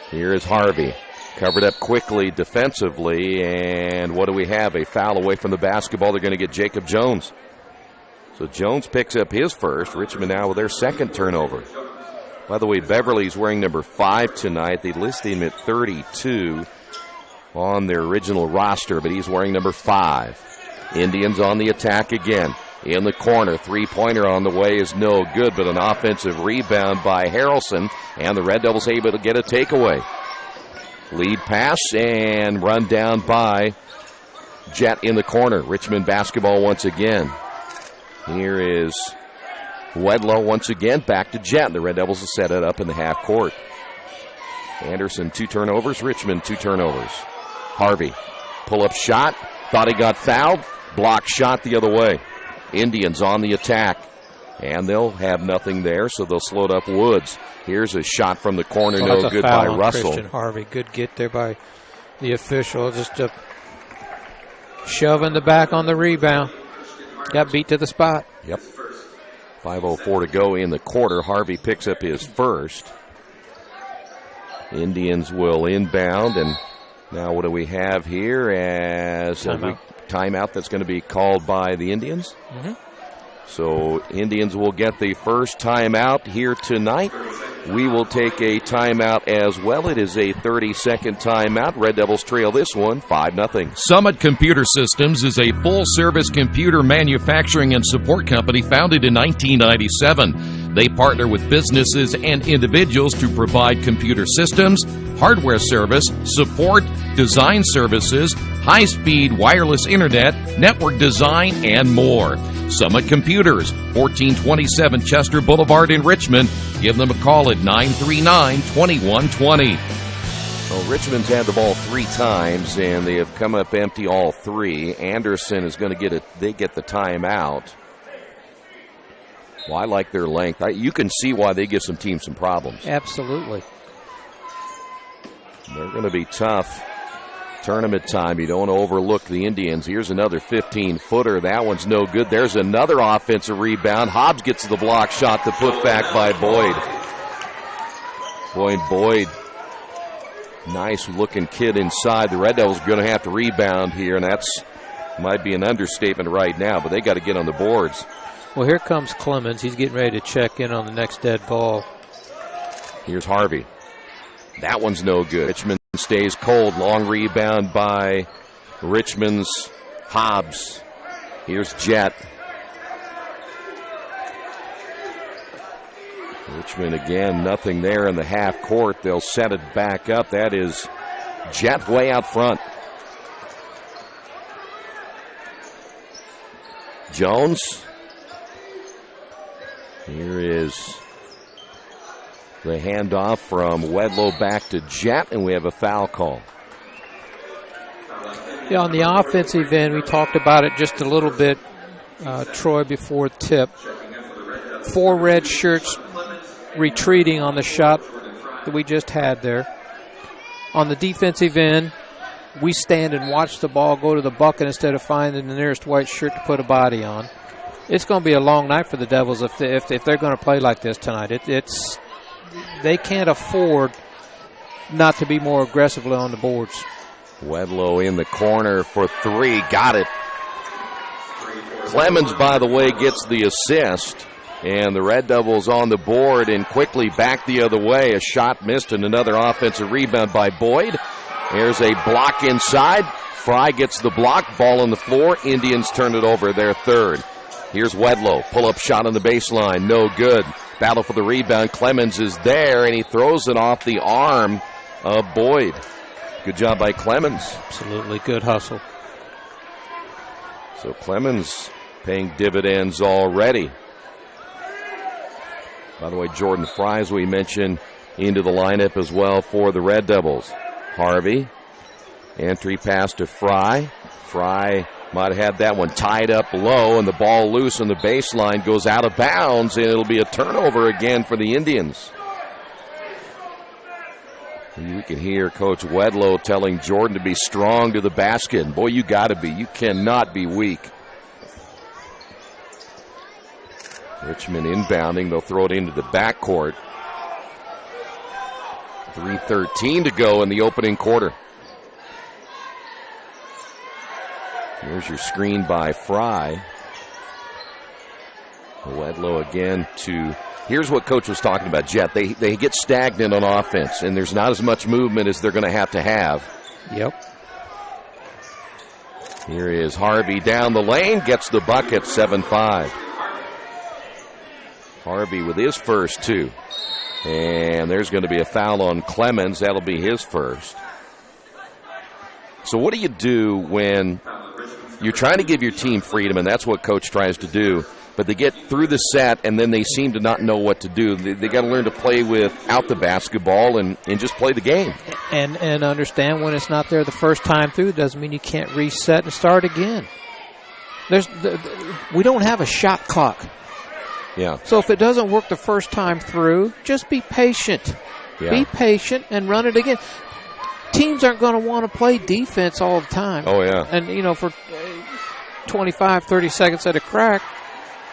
Here is Harvey. Covered up quickly defensively, and what do we have? A foul away from the basketball. They're going to get Jacob Jones. So Jones picks up his first. Richmond now with their second turnover. By the way, Beverly's wearing number 5 tonight. They listed him at 32 on their original roster, but he's wearing number 5. Indians on the attack again. In the corner, three-pointer on the way is no good, but an offensive rebound by Harrelson, and the Red Devils able to get a takeaway. Lead pass and run down by Jet in the corner. Richmond basketball once again. Here is Wedlow once again, back to Jet. The Red Devils will set it up in the half court. Anderson 2 turnovers, Richmond 2 turnovers. Harvey, pull-up shot, thought he got fouled, block shot the other way. Indians on the attack, and they'll have nothing there, so they'll slow it up Woods. Here's a shot from the corner, no good by Russell. Christian Harvey, good get there by the official, just a shove in the back on the rebound. Got beat to the spot. Yep. 5:04 to go in the quarter. Harvey picks up his first. Indians will inbound, and now what do we have here as a timeout that's going to be called by the Indians? Mm-hmm. So Indians will get the first timeout here tonight. We will take a timeout as well. It is a 30-second timeout. Red Devils trail this one 5-0. Summit Computer Systems is a full-service computer manufacturing and support company founded in 1997. They partner with businesses and individuals to provide computer systems, hardware service, support, design services, high-speed wireless internet, network design, and more. Summit Computers, 1427 Chester Boulevard in Richmond. Give them a call at 939-2120. Well, Richmond's had the ball 3 times, and they have come up empty all 3. Anderson is going to get it. They get the timeout. Well, I like their length. You can see why they give some teams some problems. Absolutely. They're going to be tough. Tournament time. You don't want to overlook the Indians. Here's another 15-footer. That one's no good. There's another offensive rebound. Hobbs gets the block shot, the putback by Boyd. Boyd. Nice-looking kid inside. The Red Devils are going to have to rebound here, and that's might be an understatement right now, but they got to get on the boards. Well, here comes Clemens. He's getting ready to check in on the next dead ball. Here's Harvey. That one's no good. Richmond stays cold. Long rebound by Richmond's Hobbs. Here's Jet. Richmond again, nothing there in the half court. They'll set it back up. That is Jet way out front. Jones. Here is the handoff from Wedlow back to Jet, and we have a foul call. Yeah, on the offensive end, we talked about it just a little bit, Troy, before tip. 4 red shirts retreating on the shot that we just had there. On the defensive end, we stand and watch the ball go to the bucket instead of finding the nearest white shirt to put a body on. It's going to be a long night for the Devils if they're going to play like this tonight. They can't afford not to be more aggressively on the boards. Wedlow in the corner for 3. Got it. Clemens, by the way, gets the assist. And the Red Devils on the board and quickly back the other way. A shot missed and another offensive rebound by Boyd. There's a block inside. Fry gets the block. Ball on the floor. Indians turn it over, their third. Here's Wedlow. Pull-up shot on the baseline. No good. Battle for the rebound. Clemens is there, and he throws it off the arm of Boyd. Good job by Clemens. Absolutely good hustle. So Clemens paying dividends already. By the way, Jordan Fry, as we mentioned, into the lineup as well for the Red Devils. Harvey. Entry pass to Fry. Fry might have had that one tied up low, and the ball loose on the baseline goes out of bounds, and it'll be a turnover again for the Indians. You can hear Coach Wedlow telling Jordan to be strong to the basket. And boy, you got to be. You cannot be weak. Richmond inbounding. They'll throw it into the backcourt. 3:13 to go in the opening quarter. Here's your screen by Fry. Wetzel again to, here's what Coach was talking about, Jet. They get stagnant on offense, and there's not as much movement as they're going to have. Yep. Here is Harvey down the lane, gets the bucket, 7-5. Harvey with his first 2. And there's going to be a foul on Clemens. That'll be his first. So what do you do when you're trying to give your team freedom, and that's what Coach tries to do, but they get through the set, and then they seem to not know what to do. They got to learn to play without the basketball and just play the game. And understand when it's not there the first time through doesn't mean you can't reset and start again. We don't have a shot clock. Yeah. So if it doesn't work the first time through, just be patient. Yeah. Be patient and run it again. Teams aren't going to want to play defense all the time. Oh, yeah. And, for 25, 30 seconds at a crack,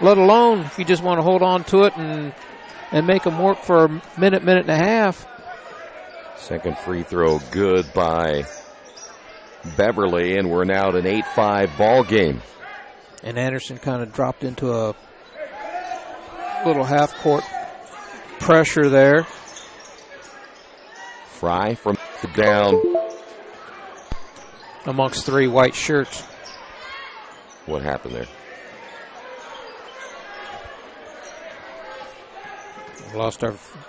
let alone if you just want to hold on to it and make them work for a minute and a half. Second free throw good by Beverly, and we're now at an 8-5 ball game. And Anderson kind of dropped into a little half-court pressure there. Fry from down. Amongst 3 white shirts. What happened there?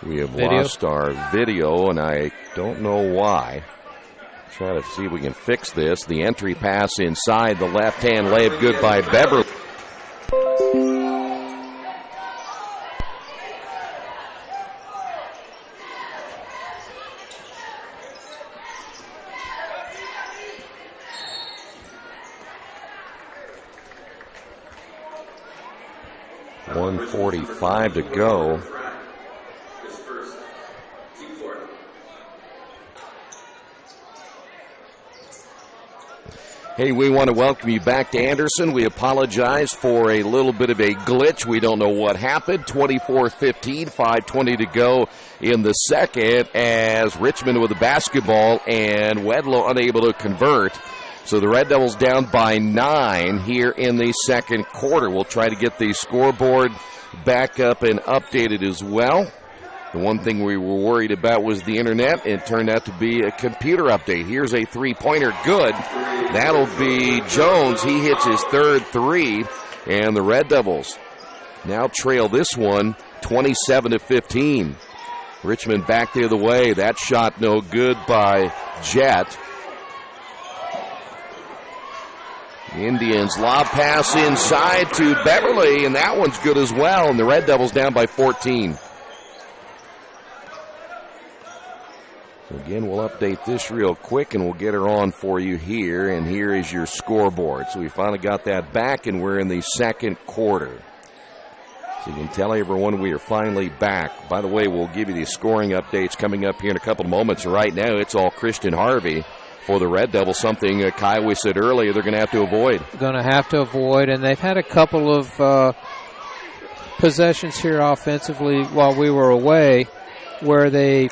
We have lost our video, and I don't know why. Try to see if we can fix this. The entry pass inside, the left-hand layup good by Beverly. .145 to go. Hey, we want to welcome you back to Anderson. We apologize for a little bit of a glitch. We don't know what happened. 24-15, 5:20 to go in the second as Richmond with the basketball and Wetzel unable to convert. So the Red Devils down by 9 here in the second quarter. We'll try to get the scoreboard back up and updated as well. The one thing we were worried about was the internet. It turned out to be a computer update. Here's a three-pointer good. That'll be Jones. He hits his third 3, and the Red Devils now trail this one 27-15. Richmond back the other way. That shot no good by Jet. The Indians lob pass inside to Beverly, and that one's good as well, and the Red Devils down by 14. Again, we'll update this real quick, and we'll get her on for you here, and here is your scoreboard. So we finally got that back, and we're in the second quarter. So you can tell everyone we are finally back. By the way, we'll give you the scoring updates coming up here in a couple of moments. Right now, it's all Christian Harvey for the Red Devils, something Kyle said earlier they're going to have to avoid. Going to have to avoid, and they've had a couple of possessions here offensively while we were away where they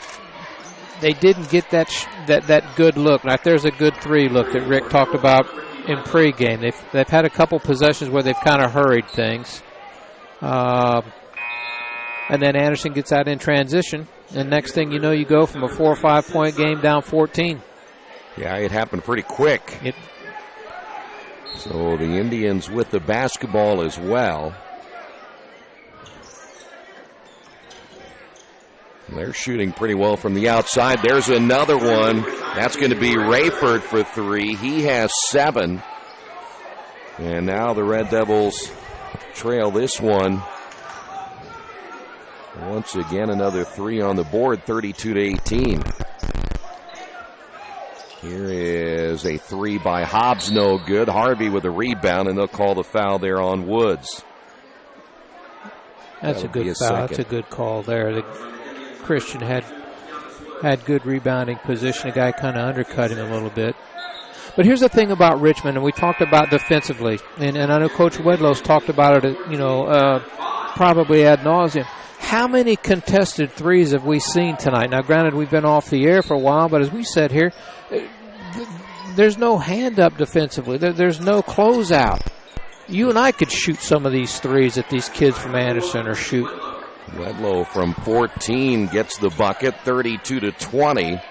didn't get that good look. Like there's a good 3 look that Rick talked about in pregame. They've had a couple possessions where they've kind of hurried things. And then Anderson gets out in transition, and next thing you know, you go from a 4 or 5 point game down 14. Yeah, it happened pretty quick. So the Indians with the basketball as well. They're shooting pretty well from the outside. There's another one. That's going to be Rayford for 3. He has 7. And now the Red Devils trail this one. Once again, another 3 on the board, 32-18. Here is a 3 by Hobbs, no good. Harvey with a rebound, and they'll call the foul there on Woods. That's a good foul. That's a good call there. Christian had good rebounding position. A guy kind of undercut him a little bit. But here's the thing about Richmond, and we talked about defensively, and I know Coach Wedlow's talked about it, probably ad nauseum. How many contested threes have we seen tonight? Now, granted, we've been off the air for a while, but as we said here, there's no hand up defensively. There's no closeout. You and I could shoot some of these threes that these kids from Anderson are shooting. Wedlow from 14 gets the bucket, 32-20.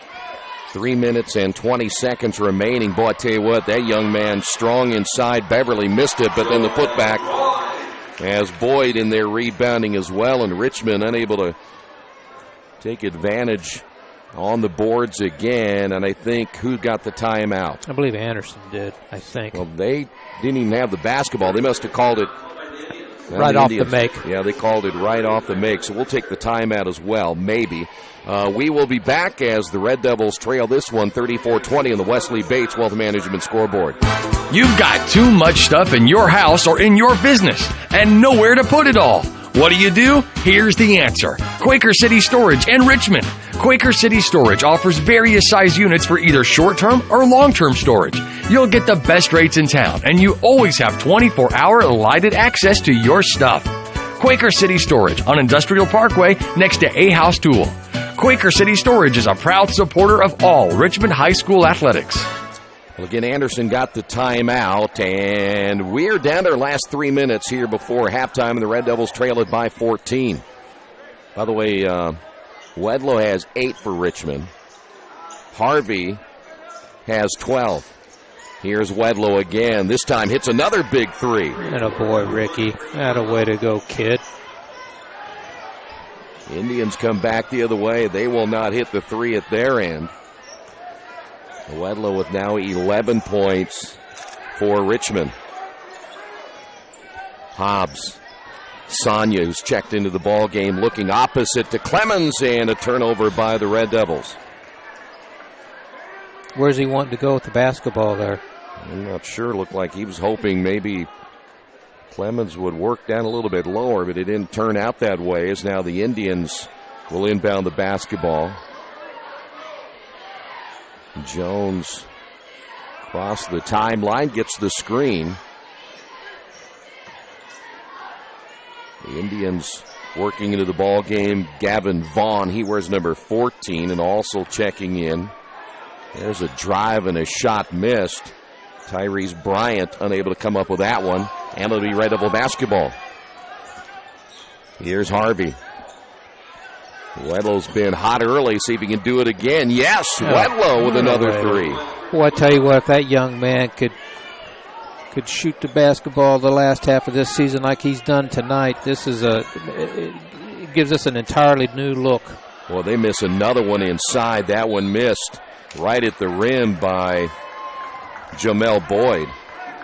3 minutes and 20 seconds remaining. Boy, I tell you what, that young man strong inside. Beverly missed it, but then the putback has Boyd in there rebounding as well, and Richmond unable to take advantage on the boards again. And I think who got the timeout? I believe Anderson did, I think. Well, they didn't even have the basketball. They must have called it right off the make. Yeah, they called it right off the make, so we'll take the timeout as well, maybe. We will be back as the Red Devils trail this one 34-20 on the Wesley Bates Wealth Management scoreboard. You've got too much stuff in your house or in your business and nowhere to put it all. What do? Here's the answer. Quaker City Storage in Richmond. Quaker City Storage offers various size units for either short-term or long-term storage. You'll get the best rates in town, and you always have 24-hour lighted access to your stuff. Quaker City Storage on Industrial Parkway next to A House Tool. Quaker City Storage is a proud supporter of all Richmond High School athletics. Well, again, Anderson got the timeout, and we're down to our last 3 minutes here before halftime, and the Red Devils trail it by 14. By the way, Wedlow has 8 for Richmond. Harvey has 12. Here's Wedlow again. This time hits another big three. Attaboy, Ricky. That a way to go, kid. Indians come back the other way. They will not hit the three at their end. Wetzel with now 11 points for Richmond. Hobbs. Sonia, who's checked into the ball game, looking opposite to Clemens, and a turnover by the Red Devils. Where's he wanting to go with the basketball there? I'm not sure. Looked like he was hoping maybe Clemens would work down a little bit lower, but it didn't turn out that way, as now the Indians will inbound the basketball. Jones across the timeline, gets the screen. The Indians working into the ball game. Gavin Vaughn, he wears number 14, and also checking in. There's a drive and a shot missed. Tyrese Bryant unable to come up with that one, and it'll be Red Devil basketball. Here's Harvey. Wedlow's been hot early. See if he can do it again. Yes, Wedlow with another three. Boy, I tell you what, if that young man could shoot the basketball the last half of this season like he's done tonight, it gives us an entirely new look. Well, they miss another one inside. That one missed right at the rim by Jamel Boyd.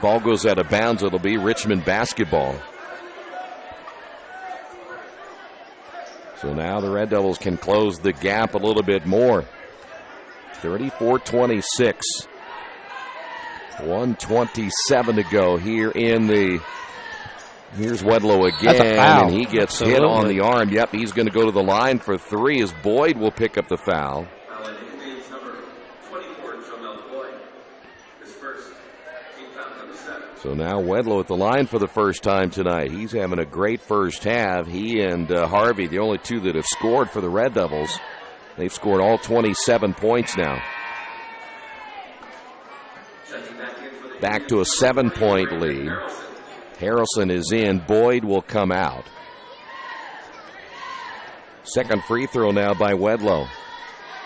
Ball goes out of bounds. It'll be Richmond basketball. So now the Red Devils can close the gap a little bit more. 34-26. 1:27 to go here in the. Here's Wedlow again, and he gets hit on the arm. Yep, he's going to go to the line for three as Boyd will pick up the foul. So now Wedlow at the line for the first time tonight. He's having a great first half. He and Harvey, the only two that have scored for the Red Devils. They've scored all 27 points now. Back to a 7-point lead. Harrelson is in. Boyd will come out. Second free throw now by Wedlow.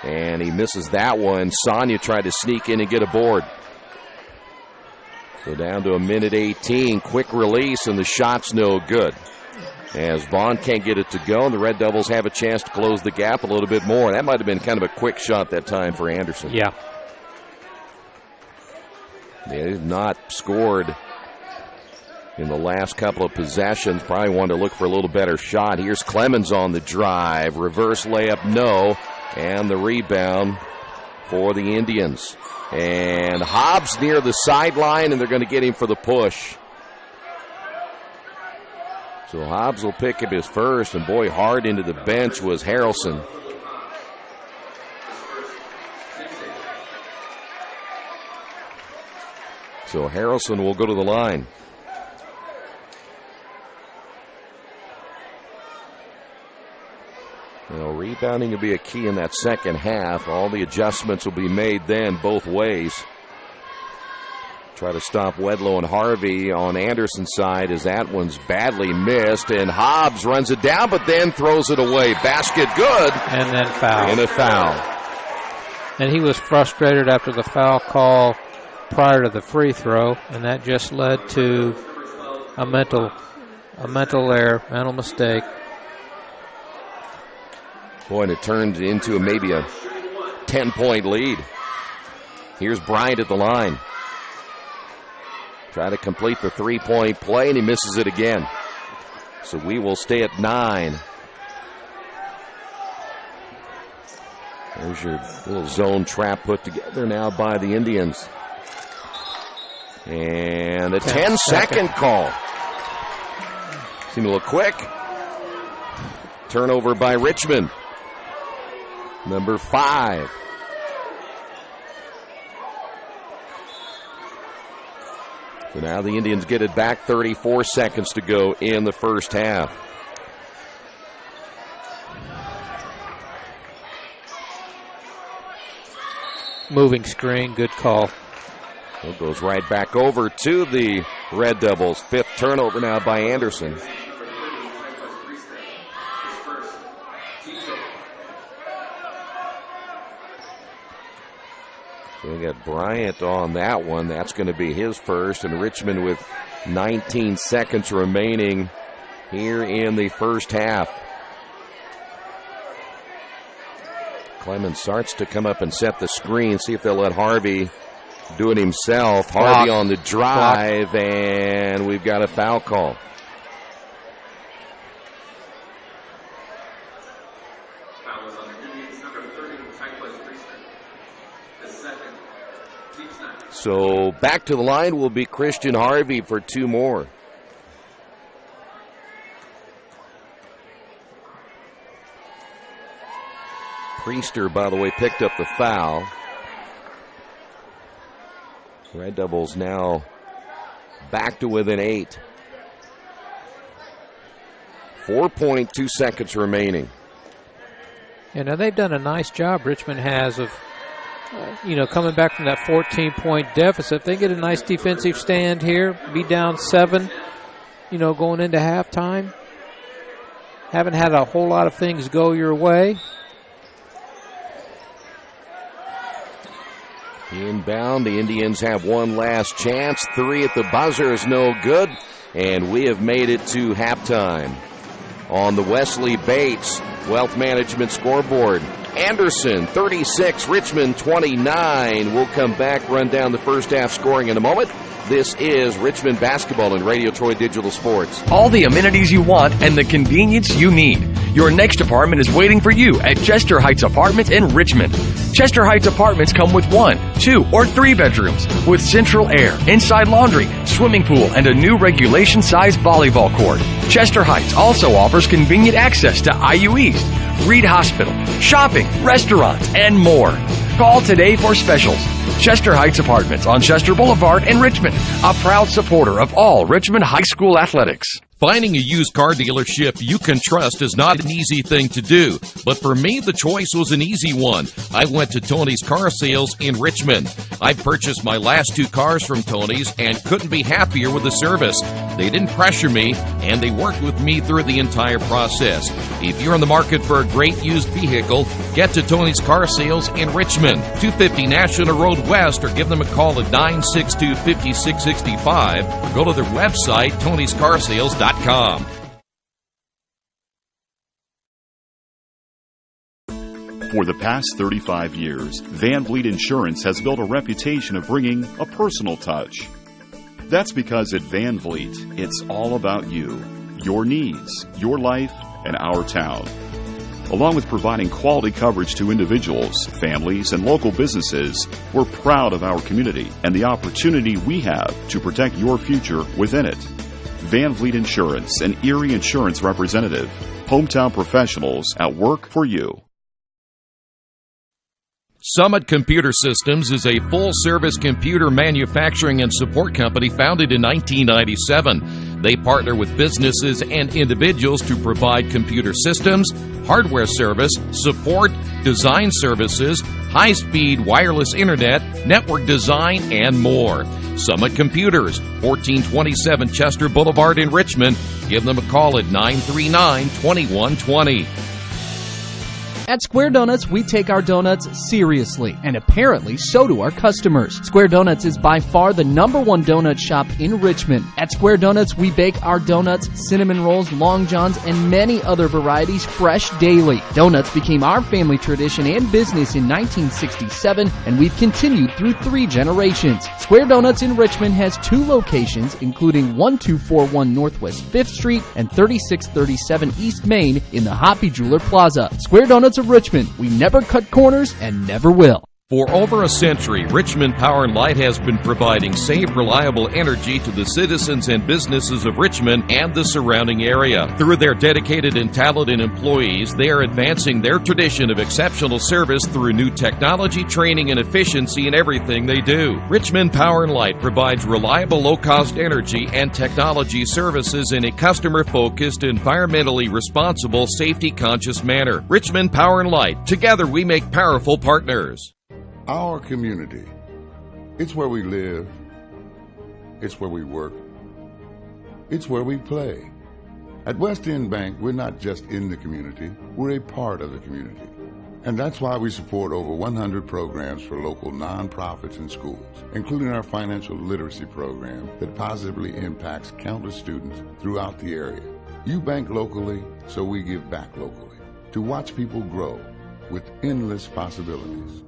And he misses that one. Sonia tried to sneak in and get a board. So down to a minute 18. Quick release, and the shot's no good. As Vaughn can't get it to go, and the Red Devils have a chance to close the gap a little bit more. That might have been kind of a quick shot that time for Anderson. Yeah. They have not scored in the last couple of possessions. Probably wanted to look for a little better shot. Here's Clemens on the drive. Reverse layup, no. And the rebound for the Indians. And Hobbs near the sideline, and they're going to get him for the push. So Hobbs will pick up his first, and boy, hard into the bench was Harrelson. So Harrelson will go to the line. Well, rebounding will be a key in that second half. All the adjustments will be made then both ways. Try to stop Wetzel and Harvey on Anderson's side as that one's badly missed. And Hobbs runs it down, but then throws it away. Basket good. And then foul. And a foul. And he was frustrated after the foul call prior to the free throw, and that just led to a mental error, mental mistake. Boy, and it turned into maybe a 10-point lead. Here's Bryant at the line. Try to complete the three-point play, and he misses it again. So we will stay at 9. There's your little zone trap put together now by the Indians. And a 10-second call. Seemed a little quick. Turnover by Richmond. Number 5. So now the Indians get it back. 34 seconds to go in the first half. Moving screen, good call. It goes right back over to the Red Devils. 5th turnover now by Anderson. So we got Bryant on that one. That's going to be his first. And Richmond with 19 seconds remaining here in the first half. Clemens starts to come up and set the screen. See if they'll let Harvey do it himself. Harvey on the drive, and we've got a foul call. So back to the line will be Christian Harvey for 2 more. Priester, by the way, picked up the foul. Red Devils now back to within 8. 4.2 seconds remaining. Yeah, now they've done a nice job, Richmond has, of coming back from that 14-point deficit. They get a nice defensive stand here, be down 7, going into halftime. Haven't had a whole lot of things go your way. Inbound, the Indians have one last chance. 3 at the buzzer is no good, and we have made it to halftime. On the Wesley Bates Wealth Management scoreboard, Anderson 36, Richmond 29. We'll come back, run down the first half scoring in a moment. This is Richmond Basketball and Radio Troy Digital Sports. All the amenities you want and the convenience you need. Your next apartment is waiting for you at Chester Heights Apartments in Richmond. Chester Heights Apartments come with 1, 2, or 3 bedrooms with central air, inside laundry, swimming pool, and a new regulation-sized volleyball court. Chester Heights also offers convenient access to IU East, Reed Hospital, shopping, restaurants, and more. Call today for specials. Chester Heights Apartments on Chester Boulevard in Richmond, a proud supporter of all Richmond High School athletics. Finding a used car dealership you can trust is not an easy thing to do, but for me, the choice was an easy one. I went to Tony's Car Sales in Richmond. I purchased my last 2 cars from Tony's and couldn't be happier with the service. They didn't pressure me, and they worked with me through the entire process. If you're in the market for a great used vehicle, get to Tony's Car Sales in Richmond, 250 National Road West, or give them a call at 962-5665, or go to their website, tonyscarsales.com. For the past 35 years, Van Vliet Insurance has built a reputation of bringing a personal touch. That's because at Van Vliet, it's all about you, your needs, your life, and our town. Along with providing quality coverage to individuals, families, and local businesses, we're proud of our community and the opportunity we have to protect your future within it. Van Vliet Insurance, an Erie Insurance representative. Hometown professionals at work for you. Summit Computer Systems is a full-service computer manufacturing and support company founded in 1997. They partner with businesses and individuals to provide computer systems, hardware service, support, design services, high-speed wireless internet, network design, and more. Summit Computers, 1427 Chester Boulevard in Richmond. Give them a call at 939-2120. At Square Donuts, we take our donuts seriously, and apparently so do our customers. Square Donuts is by far the #1 donut shop in Richmond. At Square Donuts, we bake our donuts, cinnamon rolls, long johns, and many other varieties fresh daily. Donuts became our family tradition and business in 1967, and we've continued through 3 generations. Square Donuts in Richmond has 2 locations, including 1241 Northwest 5th Street and 3637 East Main in the Hoppy Jeweler Plaza. Square Donuts of Richmond. We never cut corners and never will. For over a century, Richmond Power and Light has been providing safe, reliable energy to the citizens and businesses of Richmond and the surrounding area. Through their dedicated and talented employees, they are advancing their tradition of exceptional service through new technology, training, and efficiency in everything they do. Richmond Power and Light provides reliable, low-cost energy and technology services in a customer-focused, environmentally responsible, safety-conscious manner. Richmond Power and Light. Together we make powerful partners. Our community, it's where we live, it's where we work, it's where we play. At West End Bank, we're not just in the community, we're a part of the community. And that's why we support over 100 programs for local nonprofits and schools, including our financial literacy program that positively impacts countless students throughout the area. You bank locally, so we give back locally, to watch people grow with endless possibilities.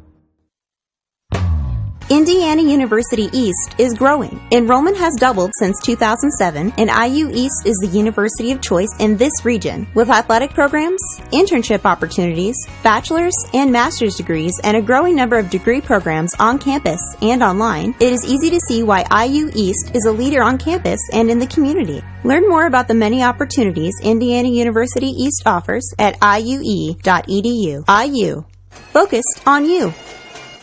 Indiana University East is growing. Enrollment has doubled since 2007, and IU East is the university of choice in this region. With athletic programs, internship opportunities, bachelor's and master's degrees, and a growing number of degree programs on campus and online, it is easy to see why IU East is a leader on campus and in the community. Learn more about the many opportunities Indiana University East offers at iue.edu. IU. Focused on you.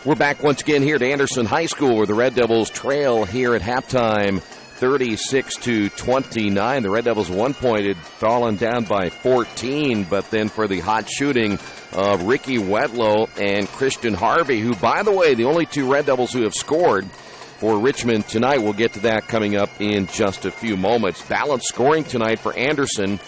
We're back once again here at Anderson High School where the Red Devils trail here at halftime 36-29. The Red Devils 1 point had fallen down by 14, but then for the hot shooting of Ricky Wetzel and Christian Harvey, who, by the way, the only 2 Red Devils who have scored for Richmond tonight. We'll get to that coming up in just a few moments. Balanced scoring tonight for Anderson.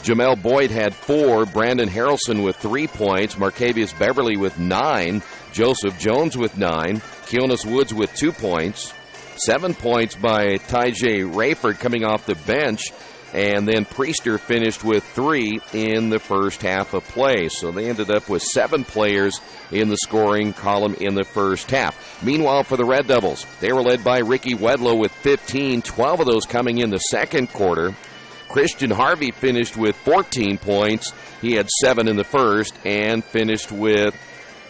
Jamel Boyd had 4, Brandon Harrelson with 3 points, Marcavius Beverly with 9, Joseph Jones with 9, Keonis Woods with 2 points, 7 points by Tyjay Rayford coming off the bench, and then Priester finished with 3 in the first half of play. So they ended up with 7 players in the scoring column in the first half. Meanwhile, for the Red Devils, they were led by Ricky Wedlow with 15, 12 of those coming in the second quarter. Christian Harvey finished with 14 points. He had 7 in the first and finished with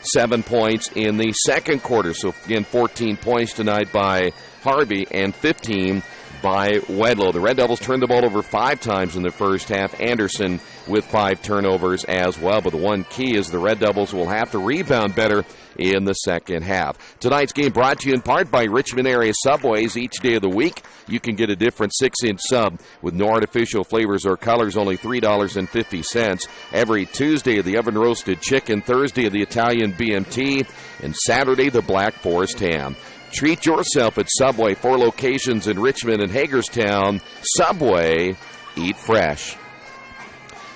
7 points in the second quarter. So, again, 14 points tonight by Harvey and 15 by Wedlow. The Red Devils turned the ball over 5 times in the first half. Anderson with 5 turnovers as well. But the one key is the Red Devils will have to rebound better in the second half. Tonight's game brought to you in part by Richmond area Subways. Each day of the week, you can get a different 6-inch sub with no artificial flavors or colors, only $3.50. Every Tuesday, the oven-roasted chicken. Thursday, the Italian BMT. And Saturday, the Black Forest ham. Treat yourself at Subway. 4 locations in Richmond and Hagerstown. Subway, eat fresh.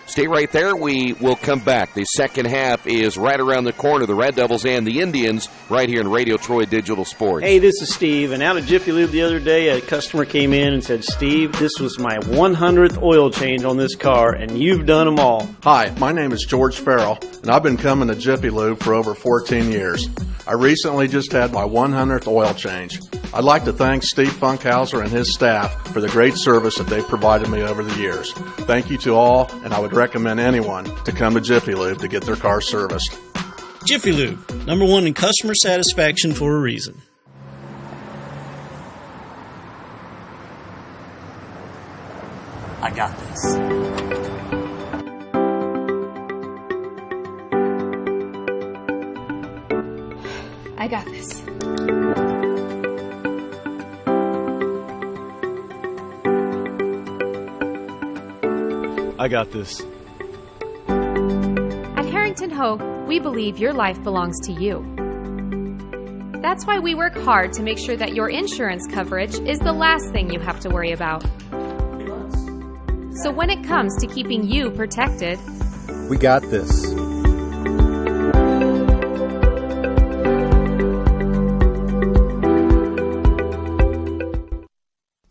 Stay right there. We will come back. The second half is right around the corner. The Red Devils and the Indians right here in Radio Troy Digital Sports. Hey, this is Steve. And out of Jiffy Lube the other day, a customer came in and said, Steve, this was my 100th oil change on this car, and you've done them all. Hi, my name is George Farrell, and I've been coming to Jiffy Lube for over 14 years. I recently just had my 100th oil change. I'd like to thank Steve Funkhauser and his staff for the great service that they've provided me over the years. Thank you to all, and I would recommend anyone to come to Jiffy Lube to get their car serviced. Jiffy Lube, #1 in customer satisfaction for a reason. I got this. I got this. I got this. At Harrington Hogue, we believe your life belongs to you. That's why we work hard to make sure that your insurance coverage is the last thing you have to worry about. So when it comes to keeping you protected, We got this.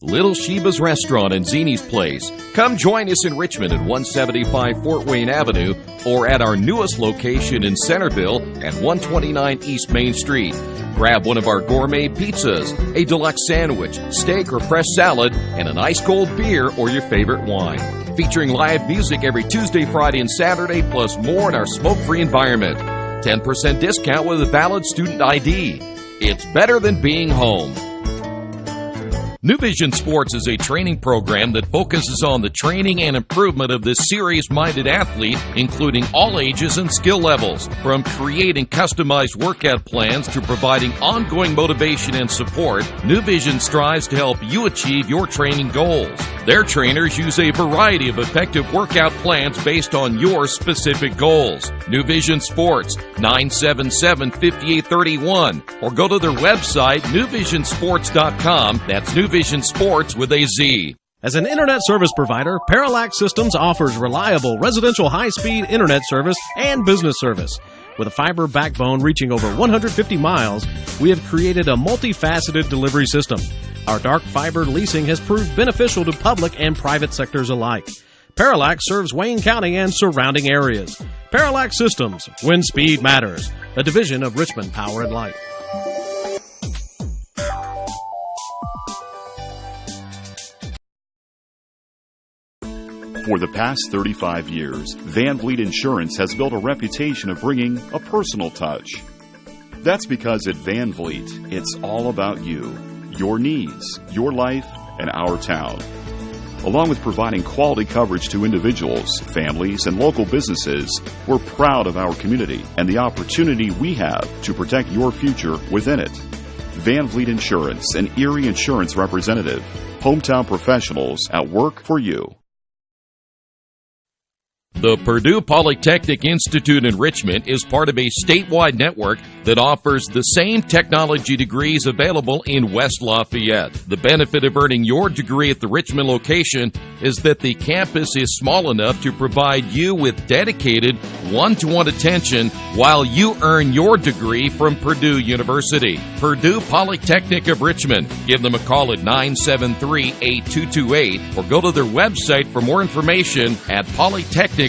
Little Sheba's Restaurant and Zini's Place. Come join us in Richmond at 175 Fort Wayne Avenue or at our newest location in Centerville at 129 East Main Street. Grab one of our gourmet pizzas, a deluxe sandwich, steak or fresh salad, and an ice-cold beer or your favorite wine. Featuring live music every Tuesday, Friday, and Saturday, plus more in our smoke-free environment. 10% discount with a valid student ID. It's better than being home. New Vision Sports is a training program that focuses on the training and improvement of this serious-minded athlete, including all ages and skill levels. From creating customized workout plans to providing ongoing motivation and support, New Vision strives to help you achieve your training goals. Their trainers use a variety of effective workout plans based on your specific goals. New Vision Sports, 977-5831, or go to their website, newvisionsports.com. That's New Vision Sports with a Z. As an internet service provider, Parallax Systems offers reliable residential high-speed internet service and business service. With a fiber backbone reaching over 150 miles, we have created a multifaceted delivery system. Our dark fiber leasing has proved beneficial to public and private sectors alike. Parallax serves Wayne County and surrounding areas. Parallax Systems, when speed matters, a division of Richmond Power and Light. For the past 35 years, Van Vliet Insurance has built a reputation of bringing a personal touch. That's because at Van Vliet, it's all about you, your needs, your life, and our town. Along with providing quality coverage to individuals, families, and local businesses, we're proud of our community and the opportunity we have to protect your future within it. Van Vliet Insurance, an Erie Insurance representative. Hometown professionals at work for you. The Purdue Polytechnic Institute in Richmond is part of a statewide network that offers the same technology degrees available in West Lafayette. The benefit of earning your degree at the Richmond location is that the campus is small enough to provide you with dedicated one-to-one attention while you earn your degree from Purdue University. Purdue Polytechnic of Richmond. Give them a call at 973-8228 or go to their website for more information at polytechnic.purdue.edu.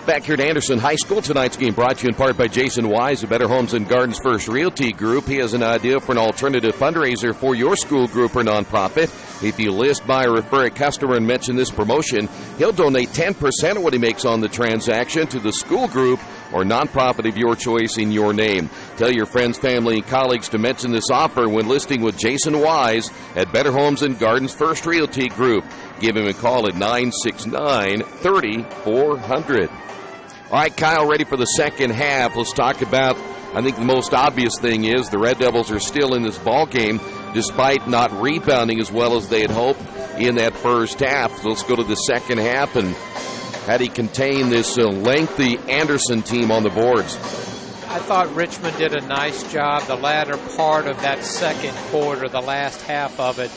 Back here at Anderson High School, tonight's game brought to you in part by Jason Wise of Better Homes and Gardens First Realty Group. He has an idea for an alternative fundraiser for your school group or nonprofit. If you list, buy, or refer a customer and mention this promotion, he'll donate 10% of what he makes on the transaction to the school group or nonprofit of your choice in your name. Tell your friends, family, and colleagues to mention this offer when listing with Jason Wise at Better Homes and Gardens First Realty Group. Give him a call at 969-3400. All right, Kyle, ready for the second half. Let's talk about, I think the most obvious thing is the Red Devils are still in this ball game despite not rebounding as well as they had hoped in that first half. So let's go to the second half and how do you contain this lengthy Anderson team on the boards? I thought Richmond did a nice job the latter part of that second quarter, the last half of it,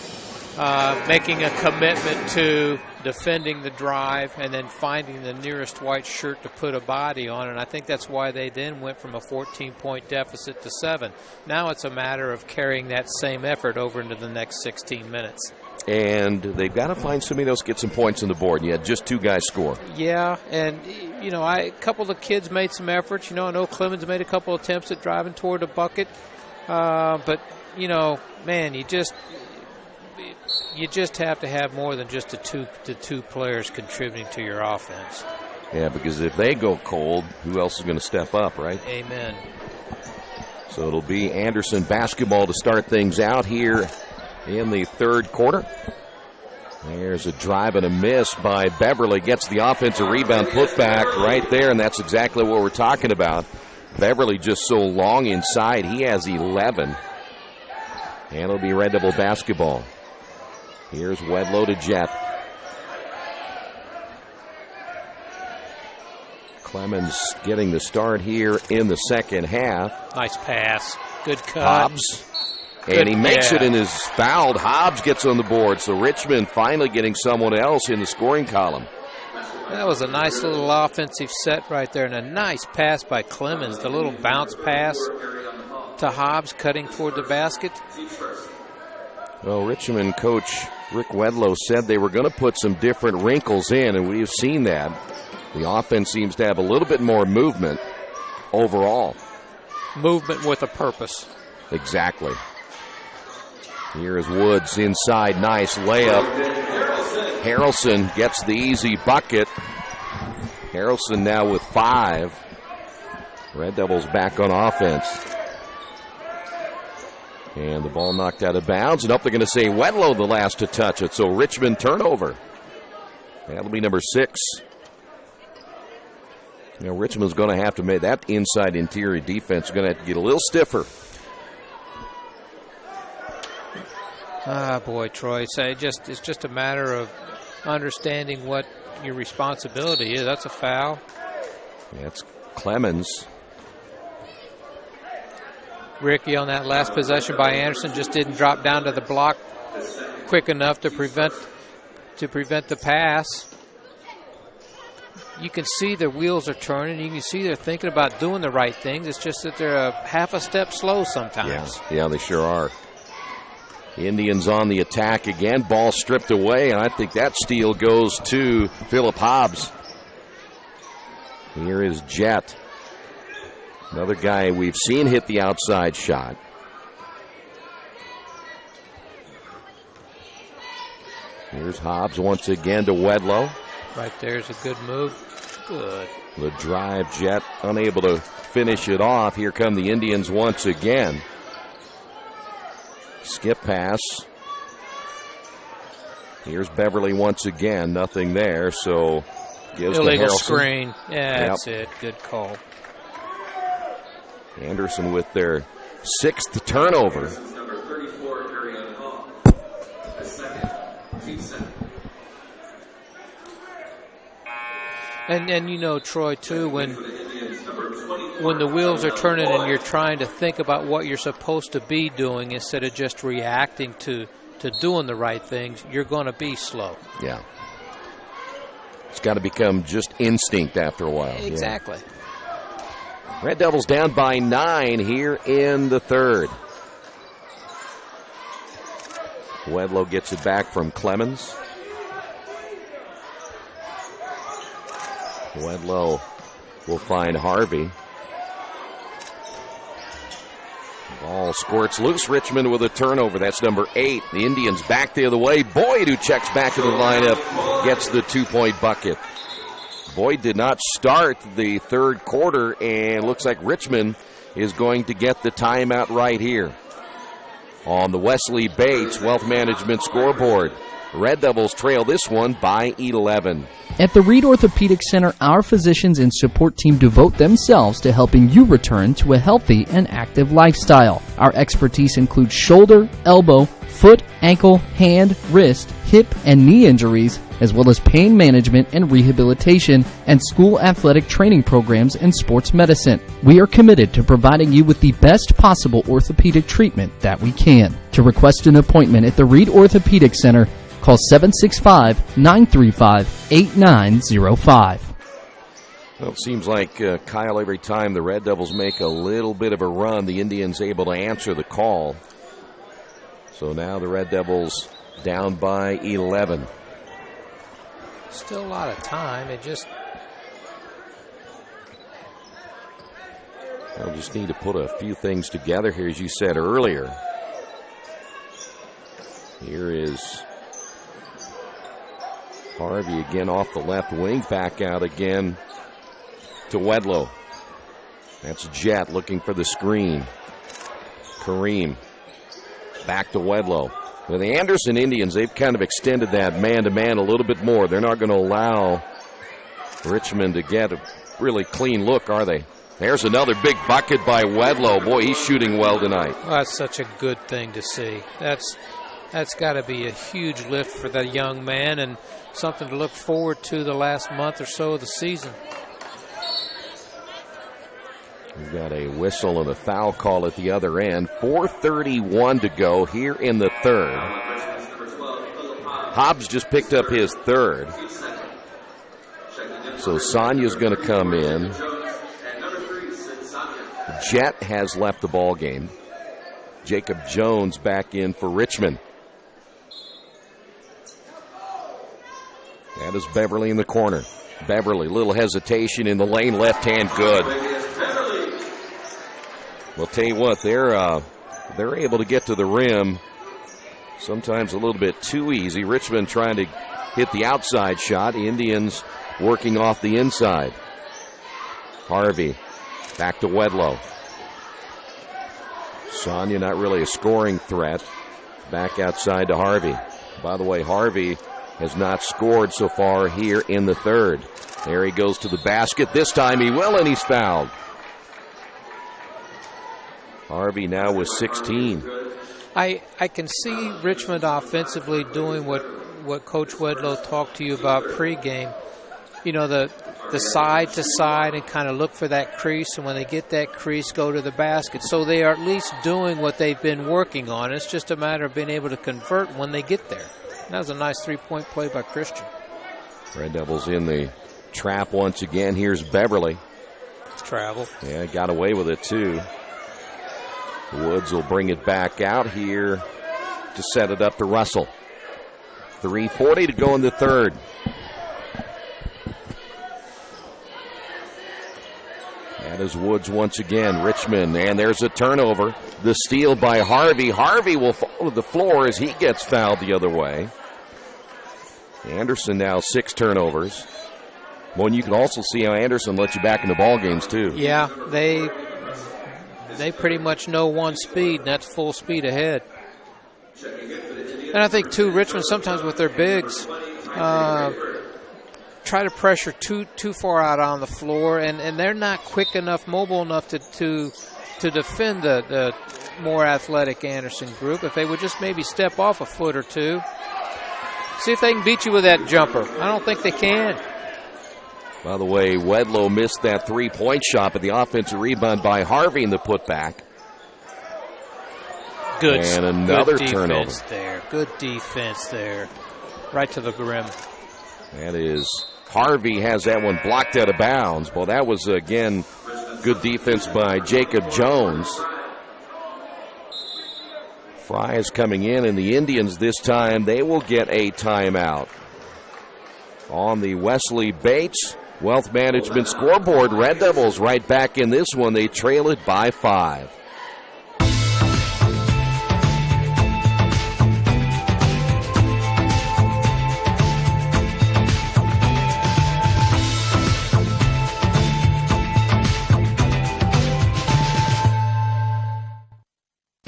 making a commitment to defending the drive and then finding the nearest white shirt to put a body on. And I think that's why they then went from a 14-point deficit to 7. Now it's a matter of carrying that same effort over into the next 16 minutes. And they've got to find somebody else get some points on the board. And you had just two guys score. Yeah, and, you know, a couple of kids made some efforts. You know, I know Clemens made a couple of attempts at driving toward the bucket. But, you know, man, you just have to have more than just the two players contributing to your offense. Yeah, because if they go cold, who else is going to step up, right? Amen. So it'll be Anderson basketball to start things out here in the third quarter. There's a drive and a miss by Beverly. Gets the offensive rebound, put back right there, and that's exactly what we're talking about. Beverly just so long inside. He has 11. And it'll be Red Devil basketball. Here's Wedlow to Jet. Clemens getting the start here in the second half. Nice pass. Good cut. Hobbs. And he makes it and is fouled. Hobbs gets on the board. So Richmond finally getting someone else in the scoring column. That was a nice little offensive set right there, and a nice pass by Clemens. The little bounce pass to Hobbs, cutting toward the basket. Well, Richmond coach Rick Wedlow said they were going to put some different wrinkles in, and we've seen that. The offense seems to have a little bit more movement overall. Movement with a purpose. Exactly. Here is Woods inside. Nice layup. Harrelson gets the easy bucket. Harrelson now with 5. Red Devils back on offense. And the ball knocked out of bounds. And up they're going to say Wedlow the last to touch it. So Richmond turnover. That'll be number 6. You know, Richmond's going to have to make that inside interior defense. Going to have to get a little stiffer. Ah, boy, Troy. It's just a matter of understanding what your responsibility is. That's a foul. That's Clemens. Ricky on that last possession by Anderson just didn't drop down to the block quick enough to prevent the pass. You can see their wheels are turning. You can see they're thinking about doing the right things. It's just that they're a half a step slow sometimes. Yeah, they sure are. Indians on the attack again. Ball stripped away, and I think that steal goes to Phillip Hobbs. Here is Jet. Another guy we've seen hit the outside shot. Here's Hobbs once again to Wedlow. Right there's a good move. Good. The drive, Jet unable to finish it off. Here come the Indians once again. Skip pass. Here's Beverly once again. Nothing there, so gives illegal to Harrelson. Screen. Yeah, that's it. Good call. Anderson with their 6th turnover. And you know, Troy, too, when the wheels are turning and you're trying to think about what you're supposed to be doing instead of just reacting to doing the right things, you're going to be slow. Yeah. It's got to become just instinct after a while. Exactly. Yeah. Red Devils down by 9 here in the third. Wedlow gets it back from Clemens. Wedlow will find Harvey. Ball squirts loose. Richmond with a turnover. That's number 8. The Indians back the other way. Boyd, who checks back into the lineup, gets the 2-point bucket. Boyd did not start the third quarter, and looks like Richmond is going to get the timeout right here. On the Wesley Bates Wealth Management scoreboard, Red Devils trail this one by 11. At the Reed Orthopedic Center, our physicians and support team devote themselves to helping you return to a healthy and active lifestyle. Our expertise includes shoulder, elbow, foot, ankle, hand, wrist, hip, and knee injuries, as well as pain management and rehabilitation, and school athletic training programs and sports medicine. We are committed to providing you with the best possible orthopedic treatment that we can. To request an appointment at the Reed Orthopedic Center, call 765-935-8905. Well, it seems like, Kyle, every time the Red Devils make a little bit of a run, the Indians able to answer the call. So now the Red Devils down by 11. Still a lot of time. They'll just need to put a few things together here, as you said earlier. Here is Harvey again off the left wing, back out again to Wedlow. That's Jet looking for the screen. Kareem back to Wedlow. With the Anderson Indians, they've kind of extended that man-to-man a little bit more. They're not going to allow Richmond to get a really clean look, are they? There's another big bucket by Wedlow. Boy, he's shooting well tonight. Well, that's such a good thing to see. That's got to be a huge lift for that young man and something to look forward to the last month or so of the season. We've got a whistle and a foul call at the other end. 4:31 to go here in the third. Hobbs just picked up his third. So Sonya's going to come in. Jet has left the ball game. Jacob Jones back in for Richmond. That is Beverly in the corner. Beverly, little hesitation in the lane, left hand, good. Well, tell you what, they're able to get to the rim sometimes a little bit too easy. Richmond trying to hit the outside shot. Indians working off the inside. Harvey back to Wedlow. Sonia not really a scoring threat. Back outside to Harvey. By the way, Harvey has not scored so far here in the third. There he goes to the basket. This time he will, and he's fouled. Harvey now with 16. I can see Richmond offensively doing what Coach Wedlow talked to you about pregame. You know, the side to side and kind of look for that crease, and when they get that crease, go to the basket. So they are at least doing what they've been working on. It's just a matter of being able to convert when they get there. That was a nice three-point play by Christian. Red Devils in the trap once again. Here's Beverly. Travel. Yeah, got away with it too. Woods will bring it back out here to set it up to Russell. 3:40 to go in the third. That is Woods once again. Richmond, and there's a turnover. The steal by Harvey. Harvey will fall to the floor as he gets fouled the other way. Anderson now 6 turnovers. Well, and you can also see how Anderson lets you back in the ball games too. Yeah, they pretty much know one speed, and that's full speed ahead. And I think too, Richmond sometimes with their bigs try to pressure too far out on the floor, and they're not quick enough, mobile enough to defend the more athletic Anderson group. If they would just maybe step off a foot or two, see if they can beat you with that jumper. I don't think they can. By the way, Wedlow missed that three-point shot, but the offensive rebound by Harvey in the putback. Good, and another good turnover. Defense there. Good defense there. Right to the rim. That is, Harvey has that one blocked out of bounds. Well, that was, again, good defense by Jacob Jones. Fry is coming in, and the Indians this time, they will get a timeout. On the Wesley Bates Wealth Management scoreboard, Red Devils right back in this one. They trail it by 5.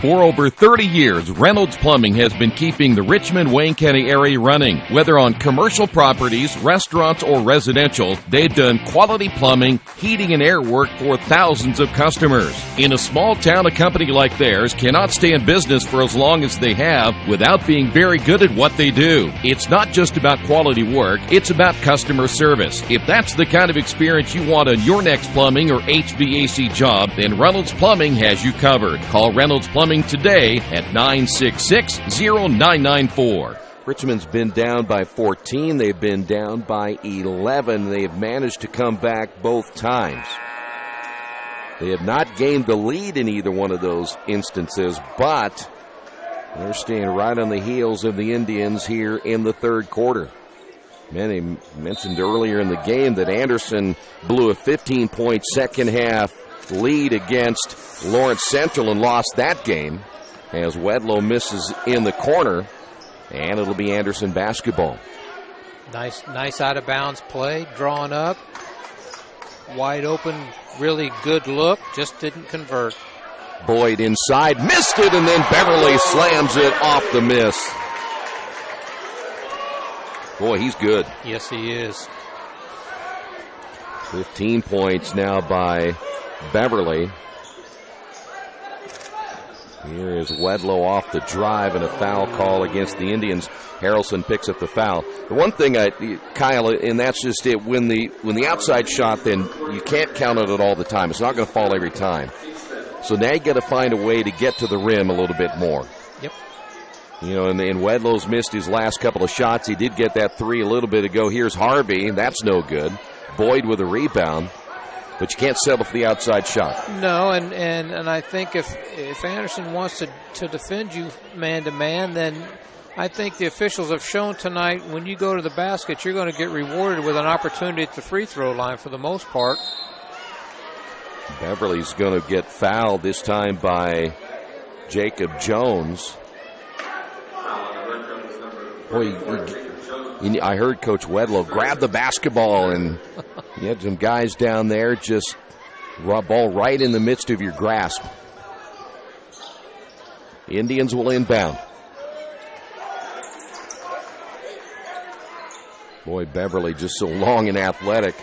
For over 30 years, Reynolds Plumbing has been keeping the Richmond, Wayne County area running. Whether on commercial properties, restaurants, or residential, they've done quality plumbing, heating, and air work for thousands of customers. In a small town, a company like theirs cannot stay in business for as long as they have without being very good at what they do. It's not just about quality work, it's about customer service. If that's the kind of experience you want on your next plumbing or HVAC job, then Reynolds Plumbing has you covered. Call Reynolds Plumbing today at 966-0994. Richmond's been down by 14. They've been down by 11. They've managed to come back both times. They have not gained the lead in either one of those instances, but they're staying right on the heels of the Indians here in the third quarter. Many mentioned earlier in the game that Anderson blew a 15-point second half lead against Lawrence Central and lost that game as Wedlow misses in the corner, and it'll be Anderson basketball. Nice out of bounds play, drawn up, wide open, really good look, just didn't convert. Boyd inside, missed it, and then Beverly slams it off the miss. Boy, he's good. Yes, he is. 15 points now by Beverly. Here is Wetzel off the drive and a foul call against the Indians. Harrelson picks up the foul. The one thing, Kyle, and that's just it, when the outside shot, then you can't count on it all the time. It's not going to fall every time. So now you got to find a way to get to the rim a little bit more. Yep. You know, and Wedlow's missed his last couple of shots. He did get that three a little bit ago. Here's Harvey. That's no good. Boyd with a rebound. But you can't settle for the outside shot. No, and I think if Anderson wants to defend you man-to-man, then I think the officials have shown tonight when you go to the basket, you're going to get rewarded with an opportunity at the free throw line for the most part. Beverly's going to get fouled this time by Jacob Jones. Boy, I heard Coach Wedlow grab the basketball, and you had some guys down there just ball right in the midst of your grasp. The Indians will inbound. Boy, Beverly just so long and athletic.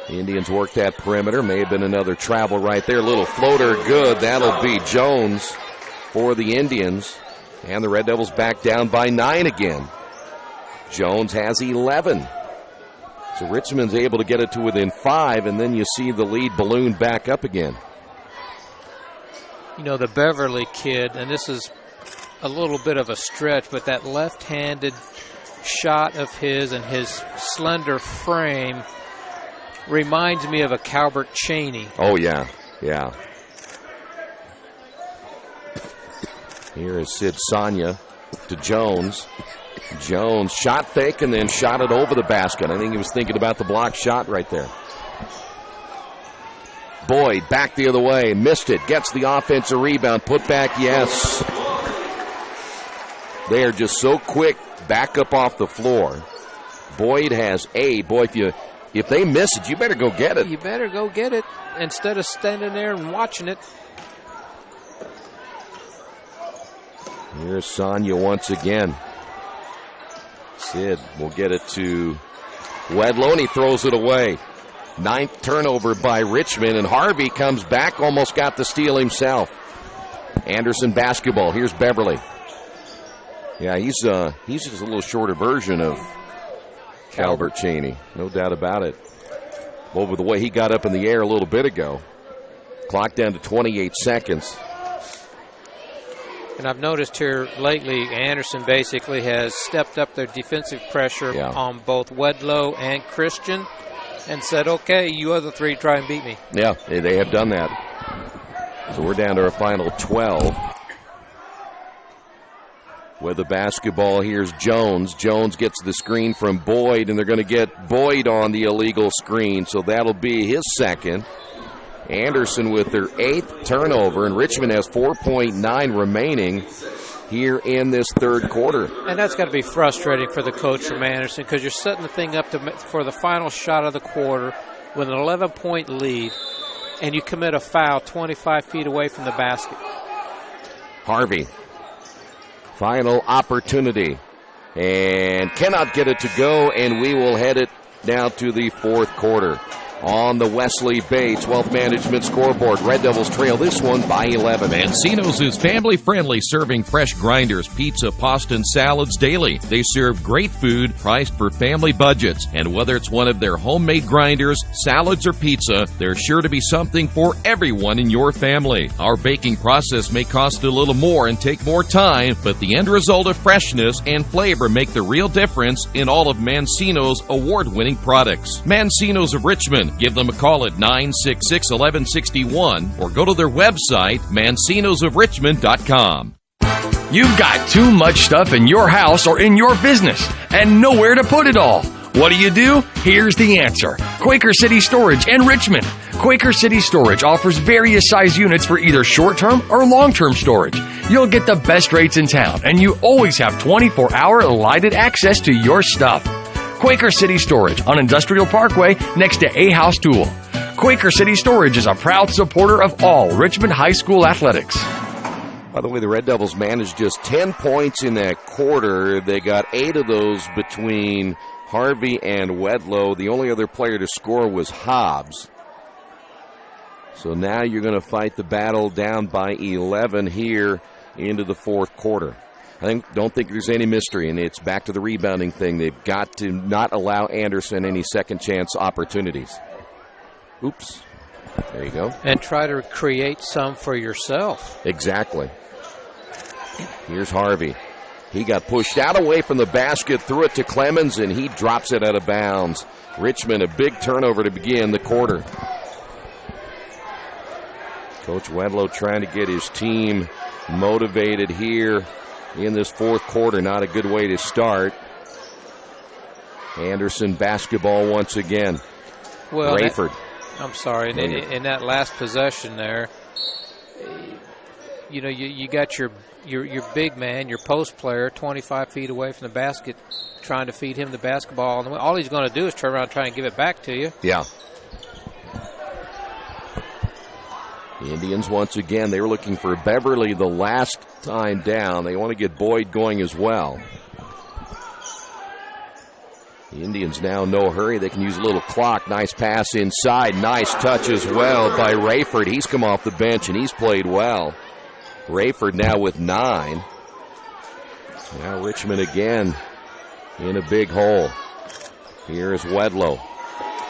The Indians work that perimeter. May have been another travel right there. Little floater, good. That'll be Jones for the Indians. And the Red Devils back down by 9 again. Jones has 11. So Richmond's able to get it to within 5, and then you see the lead balloon back up again. You know, the Beverly kid, and this is a little bit of a stretch, but that left-handed shot of his and his slender frame reminds me of a Calbert Cheney. Oh, yeah, yeah. Here is Sid Sonia to Jones. Jones shot fake and then shot it over the basket. I think he was thinking about the block shot right there. Boyd back the other way, missed it, gets the offensive rebound, put back, yes. They are just so quick, back up off the floor. Boyd has 8. Boy, if they miss it, you better go get it. You better go get it instead of standing there and watching it. Here's Sonia once again. Sid will get it to Wedlow, and he throws it away. 9th turnover by Richmond, and Harvey comes back, almost got the steal himself. Anderson basketball. Here's Beverly. Yeah, he's just a little shorter version of Calbert Cheney, no doubt about it. Over the way he got up in the air a little bit ago. Clock down to 28 seconds. And I've noticed here lately, Anderson basically has stepped up their defensive pressure on both Wedlow and Christian and said, okay, you other three try and beat me. Yeah, they have done that. So we're down to our final 12. With the basketball, here's Jones. Jones gets the screen from Boyd, and they're going to get Boyd on the illegal screen, so that'll be his second. Anderson with their 8th turnover, and Richmond has 4.9 remaining here in this third quarter. And that's got to be frustrating for the coach from Anderson, because you're setting the thing up for the final shot of the quarter with an 11-point lead, and you commit a foul 25 feet away from the basket. Harvey, final opportunity, and cannot get it to go, and we will head it down to the fourth quarter. On the Wesley Bates Wealth Management scoreboard, Red Devils trail this one by 11. Mancino's is family-friendly, serving fresh grinders, pizza, pasta, and salads daily. They serve great food priced for family budgets. And whether it's one of their homemade grinders, salads, or pizza, there's sure to be something for everyone in your family. Our baking process may cost a little more and take more time, but the end result of freshness and flavor make the real difference in all of Mancino's award-winning products. Mancino's of Richmond. Give them a call at 966-1161 or go to their website, mancinosofrichmond.com. You've got too much stuff in your house or in your business and nowhere to put it all. What do? Here's the answer. Quaker City Storage in Richmond. Quaker City Storage offers various size units for either short-term or long-term storage. You'll get the best rates in town, and you always have 24-hour lighted access to your stuff. Quaker City Storage on Industrial Parkway next to A House Tool. Quaker City Storage is a proud supporter of all Richmond High School athletics. By the way, the Red Devils managed just 10 points in that quarter. They got 8 of those between Harvey and Wedlow. The only other player to score was Hobbs. So now you're going to fight the battle down by 11 here into the fourth quarter. Don't think there's any mystery, and it's back to the rebounding thing. They've got to not allow Anderson any second chance opportunities. Oops. There you go. And try to create some for yourself. Exactly. Here's Harvey. He got pushed out away from the basket, threw it to Clemens, and he drops it out of bounds. Richmond, a big turnover to begin the quarter. Coach Wedlow trying to get his team motivated here in this fourth quarter. Not a good way to start. Anderson basketball once again. Well, Rayford. I'm sorry. In that last possession there, you know, you got your big man, your post player, 25 feet away from the basket, trying to feed him the basketball. And all he's going to do is turn around and try and give it back to you. Yeah. The Indians, once again, they were looking for Beverly the last time down. They want to get Boyd going as well. The Indians now no hurry. They can use a little clock. Nice pass inside. Nice touch as well by Rayford. He's come off the bench and he's played well. Rayford now with 9. Now Richmond again in a big hole. Here is Wedlow.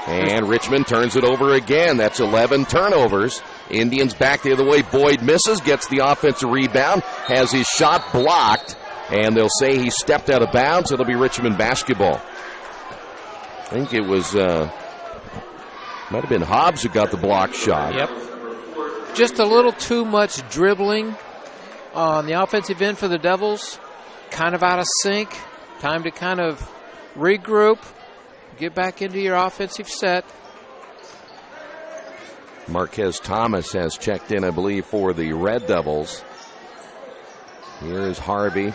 And Richmond turns it over again. That's 11 turnovers. Indians back the other way. Boyd misses, gets the offensive rebound, has his shot blocked, and they'll say he stepped out of bounds. It'll be Richmond basketball. I think it was, might have been Hobbs who got the block shot. Yep. Just a little too much dribbling on the offensive end for the Devils. Kind of out of sync. Time to kind of regroup, get back into your offensive set. Marquez Thomas has checked in, I believe, for the Red Devils. Here is Harvey.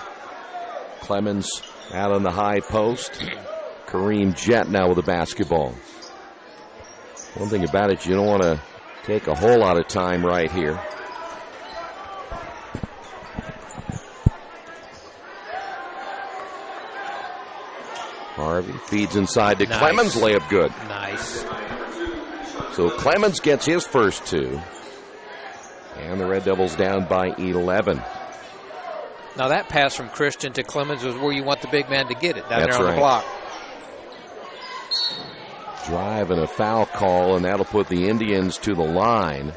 Clemens out on the high post. Kareem Jett now with the basketball. One thing about it, you don't want to take a whole lot of time right here. Harvey feeds inside to Clemens. Layup good. Nice. So Clemens gets his first 2. And the Red Devils down by 11. Now that pass from Christian to Clemens was where you want the big man to get it, down That's there on right. the block. Drive and a foul call, and that'll put the Indians to the line.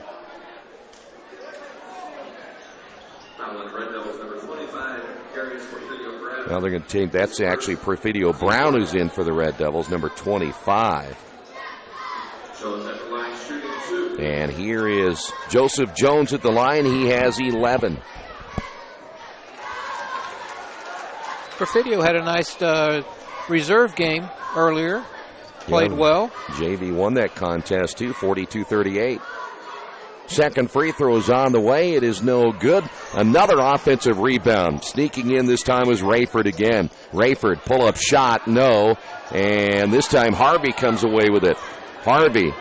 Now they're going to take, that's actually Perfidio Brown who's in for the Red Devils, number 25. And here is Joseph Jones at the line. He has 11. Perfidio had a nice reserve game earlier. Played well. JV won that contest too, 42-38. Second free throw is on the way. It is no good. Another offensive rebound. Sneaking in this time was Rayford again. Rayford, pull-up shot, no. And this time Harvey comes away with it. Harvey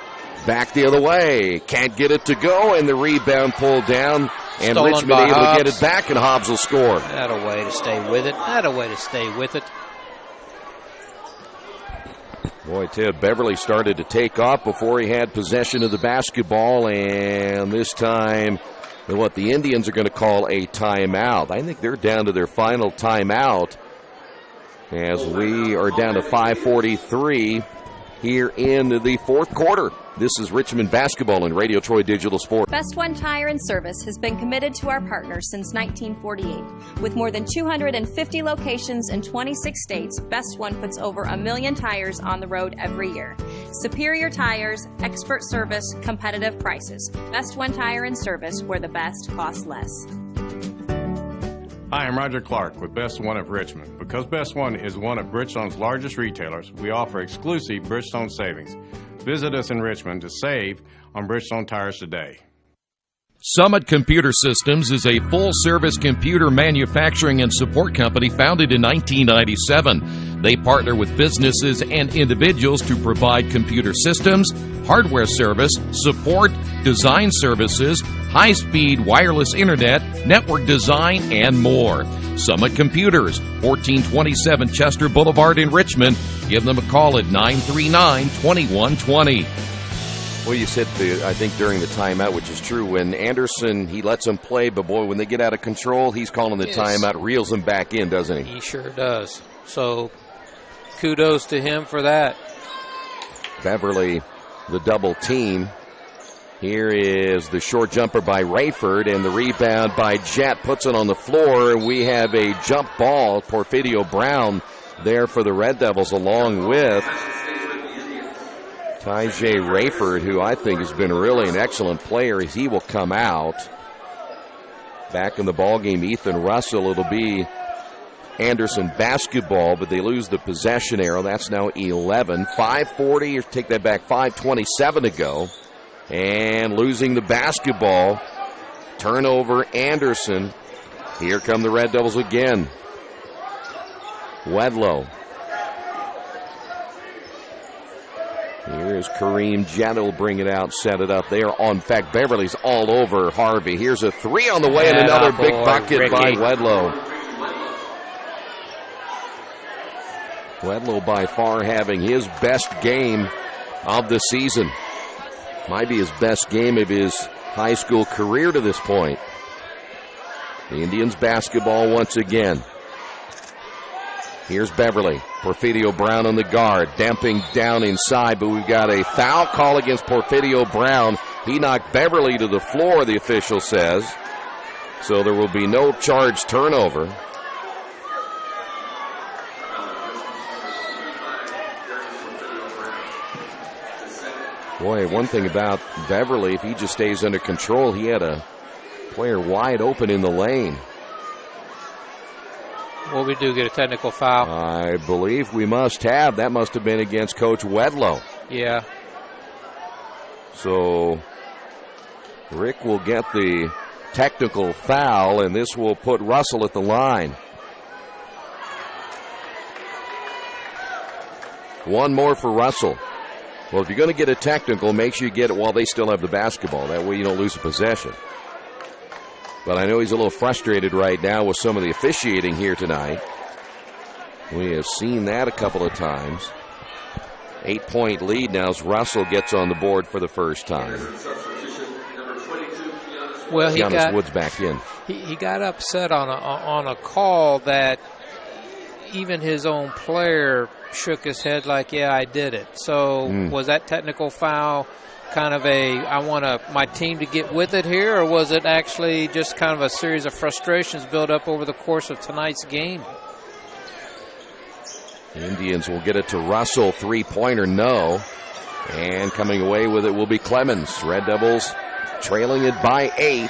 back the other way. Can't get it to go, and the rebound pulled down. And Stolen Richmond by able Hobbs. to get it back, and Hobbs will score. That a way to stay with it. That a way to stay with it. Boy, Ted Beverly started to take off before he had possession of the basketball, and this time, what the Indians are going to call a timeout. I think they're down to their final timeout as we are down to 5:43 here in the fourth quarter. This is Richmond basketball and Radio Troy Digital Sports. Best One Tire and Service has been committed to our partners since 1948. With more than 250 locations in 26 states, Best One puts over 1 million tires on the road every year. Superior tires, expert service, competitive prices. Best One Tire and Service, where the best costs less. Hi, I'm Roger Clark with Best One of Richmond. Because Best One is one of Bridgestone's largest retailers, we offer exclusive Bridgestone savings. Visit us in Richmond to save on Bridgestone tires today. Summit Computer Systems is a full-service computer manufacturing and support company founded in 1997. They partner with businesses and individuals to provide computer systems, hardware service, support, design services, high-speed wireless internet, network design, and more. Summit Computers, 1427 Chester Boulevard in Richmond. Give them a call at 939-2120. Well, you said, I think, during the timeout, which is true. When Anderson, he lets them play, but, boy, when they get out of control, he's calling the timeout, reels them back in, doesn't he? He sure does. So, kudos to him for that. Beverly, the double team. Here is the short jumper by Rayford, and the rebound by Jett puts it on the floor. We have a jump ball, Porfidio Brown, there for the Red Devils, along with Tyjae Rayford, who I think has been really an excellent player as he will come out. Back in the ballgame, Ethan Russell. It'll be Anderson basketball, but they lose the possession arrow. That's now 11. 5:40, or take that back, 5:27 to go. And losing the basketball. Turnover, Anderson. Here come the Red Devils again. Wedlow. Here's Kareem Jett will bring it out, set it up there. In fact, Beverly's all over Harvey. Here's a three on the way, and another big bucket by Wedlow. Wedlow by far having his best game of the season. Might be his best game of his high school career to this point. The Indians basketball once again. Here's Beverly. Porfidio Brown on the guard. Damping down inside, but we've got a foul call against Porfidio Brown. He knocked Beverly to the floor, the official says. So there will be no charged turnover. Boy, one thing about Beverly, if he just stays under control, he had a player wide open in the lane. Well, we do get a technical foul. I believe we must have. That must have been against Coach Wedlow. Yeah. So Rick will get the technical foul, and this will put Russell at the line. One more for Russell. Well, if you're going to get a technical, make sure you get it while they still have the basketball. That way you don't lose a possession. But I know he's a little frustrated right now with some of the officiating here tonight. We have seen that a couple of times. 8-point lead now as Russell gets on the board for the first time. Well, Giannis Woods back in. He got upset on a call that even his own player shook his head like, yeah, I did it. So was that technical foul kind of I want my team to get with it here, or was it actually just kind of a series of frustrations built up over the course of tonight's game? The Indians will get it to Russell. Three-pointer, no. And coming away with it will be Clemens. Red Devils trailing it by 8.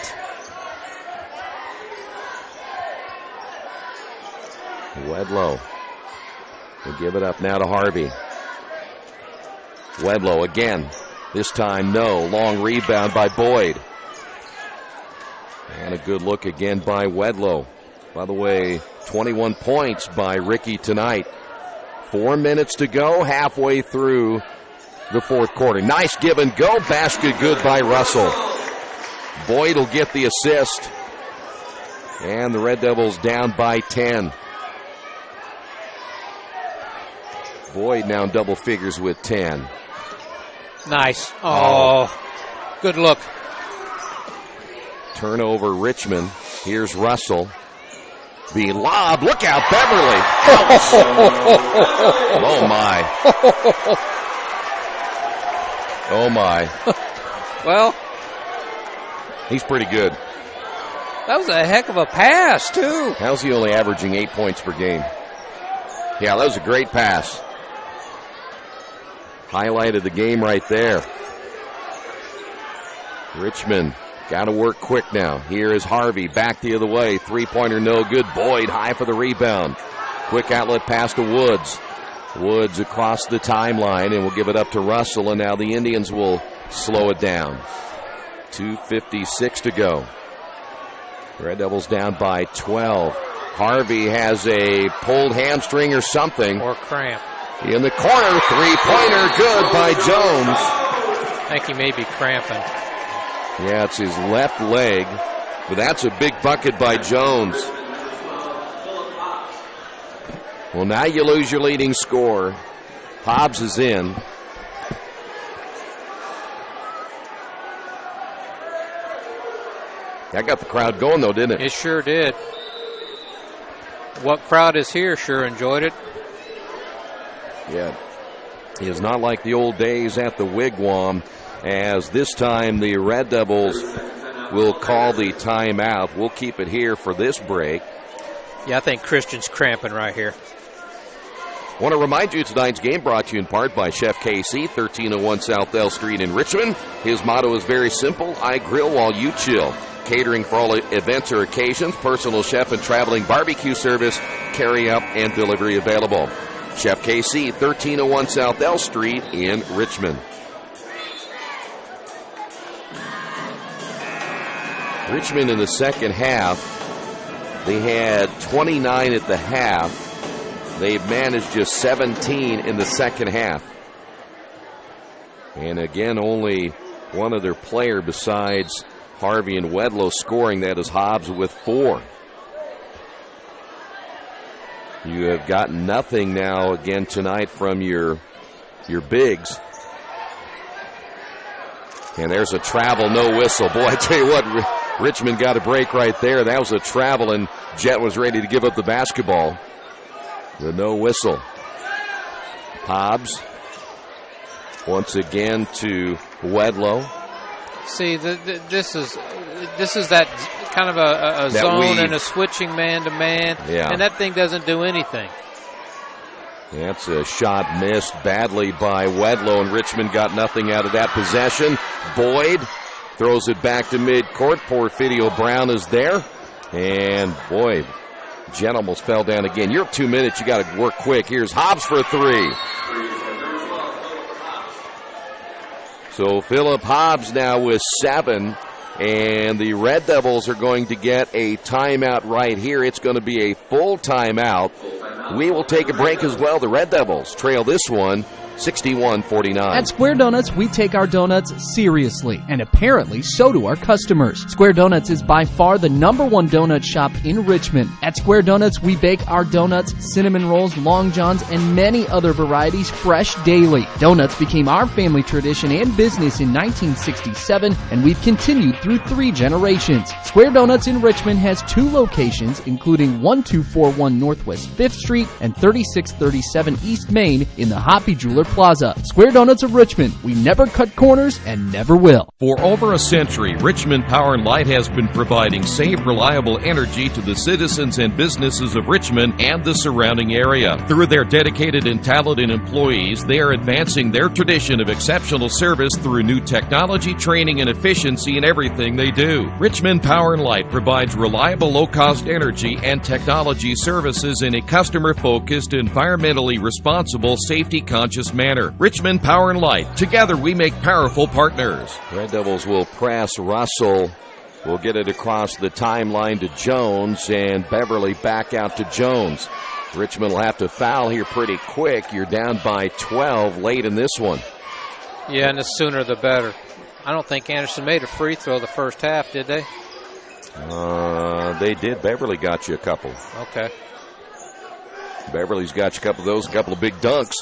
Wedlow will give it up now to Harvey. Wedlow again. This time, no. Long rebound by Boyd. And a good look again by Wedlow. By the way, 21 points by Ricky tonight. 4 minutes to go, halfway through the fourth quarter. Nice give and go. Basket good by Russell. Boyd will get the assist. And the Red Devils down by 10. Boyd now in double figures with 10. Nice. Oh, good look. Turnover, Richmond. Here's Russell. The lob. Look out, Beverly. Oh, my. Oh, my. Well, he's pretty good. That was a heck of a pass, too. How's he only averaging 8 points per game? Yeah, that was a great pass. Highlight of the game right there. Richmond got to work quick now. Here is Harvey back the other way. Three-pointer no good. Boyd high for the rebound. Quick outlet pass to Woods. Woods across the timeline and will give it up to Russell, and now the Indians will slow it down. 2:56 to go. Red Devils down by 12. Harvey has a pulled hamstring or something. Or cramp. In the corner, three-pointer good by Jones. I think he may be cramping. Yeah, it's his left leg, but that's a big bucket by Jones. Well, now you lose your leading scorer. Hobbs is in. That got the crowd going, though, didn't it? It sure did. What crowd is here sure enjoyed it. Yeah. It is not like the old days at the Wigwam, as this time the Red Devils will call the timeout. We'll keep it here for this break. Yeah, I think Christian's cramping right here. I want to remind you tonight's game brought to you in part by Chef KC, 1301 South L Street in Richmond. His motto is very simple: I grill while you chill. Catering for all events or occasions, personal chef and traveling barbecue service, carry out and delivery available. Chef KC, 1301 South L Street in Richmond. Richmond in the second half, they had 29 at the half. They've managed just 17 in the second half. And again, only one other player besides Harvey and Wetzel scoring. That is Hobbs with 4. You have gotten nothing now again tonight from your bigs. And there's a travel, no whistle. Boy, I tell you what, Richmond got a break right there. That was a travel, and Jet was ready to give up the basketball. The no whistle. Hobbs once again to Wedlow. See, this is that kind of a zone and a switching man-to-man, and that thing doesn't do anything. That's a shot missed badly by Wedlow, and Richmond got nothing out of that possession. Boyd throws it back to midcourt. Porfirio Brown is there, and boy, Jen almost fell down again. You're 2 minutes. You got to work quick. Here's Hobbs for 3. So Philip Hobbs now with 7, and the Red Devils are going to get a timeout right here. It's going to be a full timeout. We will take a break as well. The Red Devils trail this one 61-49. At Square Donuts, we take our donuts seriously, and apparently so do our customers. Square Donuts is by far the #1 donut shop in Richmond. At Square Donuts, we bake our donuts, cinnamon rolls, long johns, and many other varieties fresh daily. Donuts became our family tradition and business in 1967, and we've continued through 3 generations. Square Donuts in Richmond has 2 locations, including 1241 Northwest 5th Street and 3637 East Main in the Hoppy Jeweler Plaza. Square Donuts of Richmond. We never cut corners and never will. For over a century, Richmond Power and Light has been providing safe, reliable energy to the citizens and businesses of Richmond and the surrounding area. Through their dedicated and talented employees, they are advancing their tradition of exceptional service through new technology, training, and efficiency in everything they do. Richmond Power and Light provides reliable, low-cost energy and technology services in a customer-focused, environmentally responsible, safety-conscious manner. Richmond Power and Light. Together we make powerful partners. Red Devils will press Russell. Will get it across the timeline to Jones, and Beverly back out to Jones. Richmond will have to foul here pretty quick. You're down by 12 late in this one. Yeah, and the sooner the better. I don't think Anderson made a free throw the first half, did they? They did. Beverly got you a couple. Okay. Beverly's got you a couple of those, a couple of big dunks.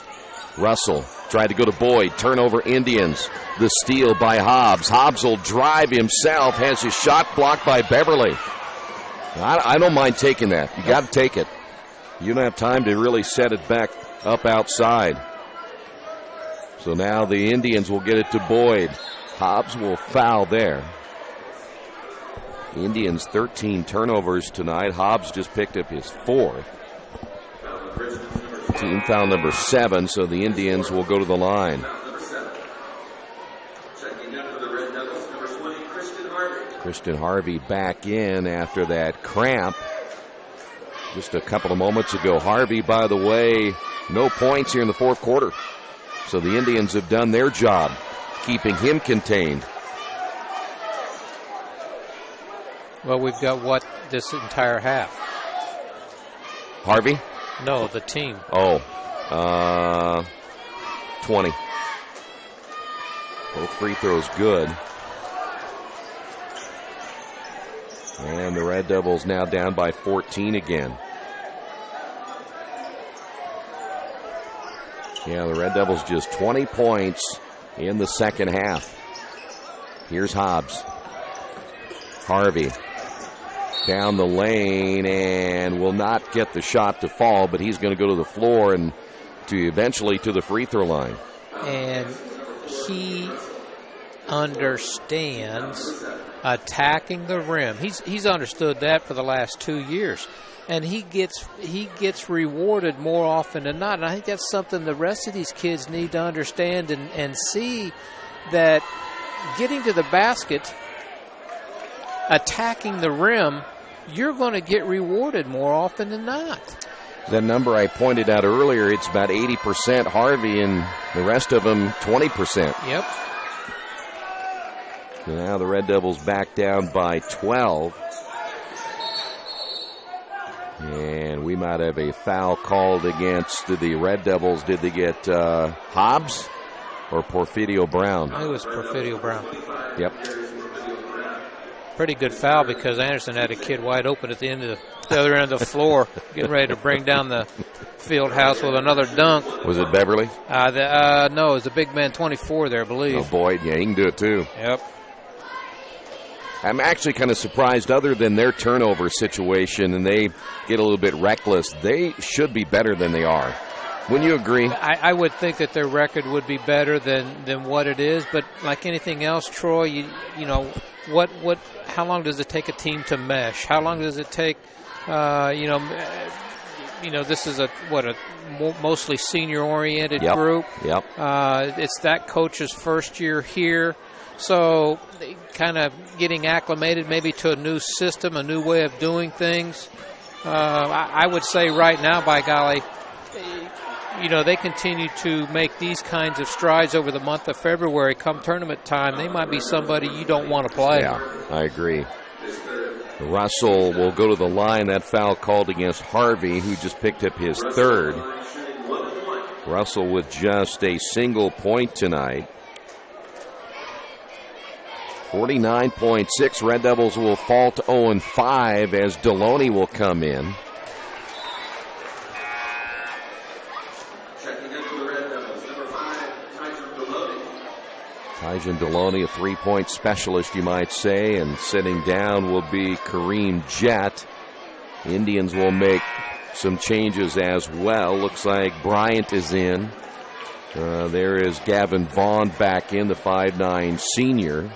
Russell tried to go to Boyd. Turnover Indians. The steal by Hobbs. Hobbs will drive himself. Has his shot blocked by Beverly. I don't mind taking that. You got to take it. You don't have time to really set it back up outside. So now the Indians will get it to Boyd. Hobbs will foul there. Indians 13 turnovers tonight. Hobbs just picked up his 4th. Team foul number 7, so the Indians will go to the line. Christian Harvey back in after that cramp just a couple of moments ago. Harvey, by the way, no points here in the 4th quarter. So the Indians have done their job, keeping him contained. Well, we've got what this entire half? Harvey? No, the team. 20. Both free throws good. And the Red Devils now down by 14 again. Yeah, the Red Devils just 20 points in the second half. Here's Hobbs. Harvey down the lane and will not get the shot to fall, but he's going to go to the floor and eventually to the free throw line. And he understands attacking the rim. He's understood that for the last 2 years, and he gets rewarded more often than not. And I think that's something the rest of these kids need to understand and see, that getting to the basket, attacking the rim, you're going to get rewarded more often than not. That number I pointed out earlier, it's about 80% Harvey, and the rest of them 20%. Yep. So now the Red Devils back down by 12. And we might have a foul called against the Red Devils. Did they get Hobbs or Porfidio Brown? It was Porfidio Brown. Yep. Pretty good foul, because Anderson had a kid wide open at the other end of the floor, getting ready to bring down the field house with another dunk. Was it Beverly? No, it was a big man, 24 there, I believe. Oh, Boyd. Yeah, he can do it too. Yep. I'm actually kind of surprised, other than their turnover situation, and they get a little bit reckless. They should be better than they are. Wouldn't you agree? I would think that their record would be better than what it is, but like anything else, Troy, you know, how long does it take a team to mesh? How long does it take, this is a mostly senior-oriented group. Yep. It's that coach's first year here, so kind of getting acclimated maybe to a new system, a new way of doing things. I would say right now, by golly, they continue to make these kinds of strides over the month of February. Come tournament time, they might be somebody you don't want to play. Yeah, I agree. Russell will go to the line. That foul called against Harvey, who just picked up his third. Russell with just a single point tonight. 49.6. Red Devils will fall to 0-5 as Deloney will come in. Tyjon Deloney, a three-point specialist, you might say, and sitting down will be Kareem Jett. Indians will make some changes as well. Looks like Bryant is in. There is Gavin Vaughn back in, the 5'9" senior.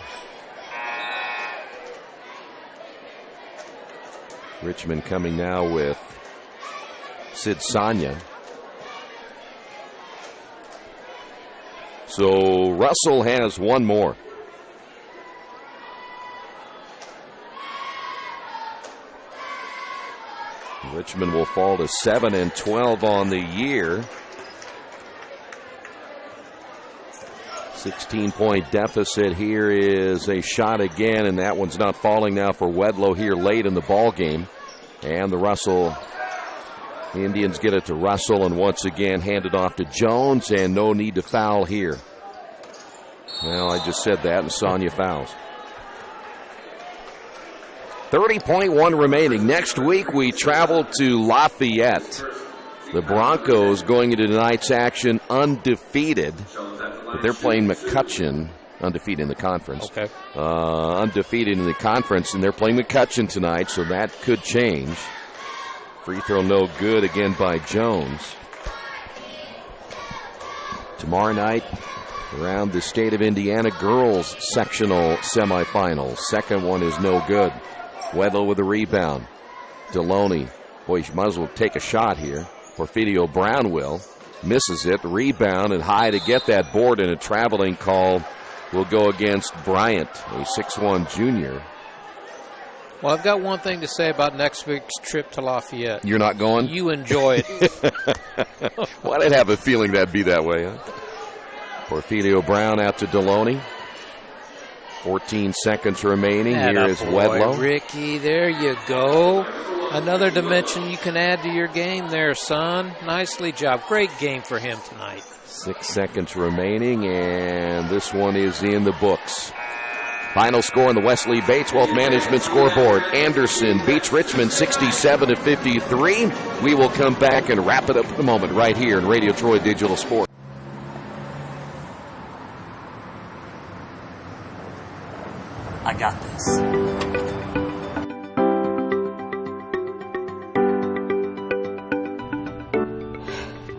Richmond coming now with Sid Sanya. So Russell has one more. Richmond will fall to 7-12 on the year. 16-point deficit. Here is a shot again, and that one's not falling now for Wedlow here late in the ball game. And the Indians get it to Russell, and once again hand it off to Jones, and no need to foul here. Well, I just said that, and Sonia fouls. 30.1 remaining. Next week we travel to Lafayette. The Broncos going into tonight's action undefeated, but they're playing McCutcheon, undefeated in the conference. Okay. Undefeated in the conference, and they're playing McCutcheon tonight, so that could change. Free throw no good again by Jones. Tomorrow night, around the state of Indiana, girls sectional semifinals. Second one is no good. Wetzel with the rebound. Deloney. Boy, you might as well take a shot here. Porfidio Brown will. Misses it. Rebound and high to get that board, and a traveling call will go against Bryant, a 6'1" junior. Well, I've got one thing to say about next week's trip to Lafayette. You're not going? You enjoy it. Well, I didn't have a feeling that'd be that way, huh? Porfidio Brown out to Deloney. 14 seconds remaining. Here is Wedlow. Ricky, there you go. Another dimension you can add to your game there, son. Nicely job. Great game for him tonight. 6 seconds remaining, and this one is in the books. Final score on the Wesley Bates Wealth Management scoreboard. Anderson beats Richmond 67-53. We will come back and wrap it up in a moment right here in Radio Troy Digital Sports. I got this.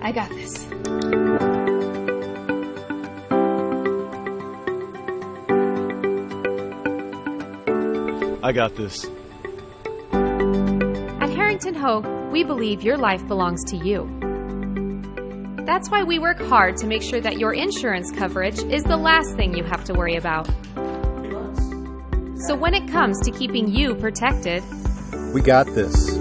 I got this. I got this. At Harrington Hogue, we believe your life belongs to you. That's why we work hard to make sure that your insurance coverage is the last thing you have to worry about. So when it comes to keeping you protected, We got this.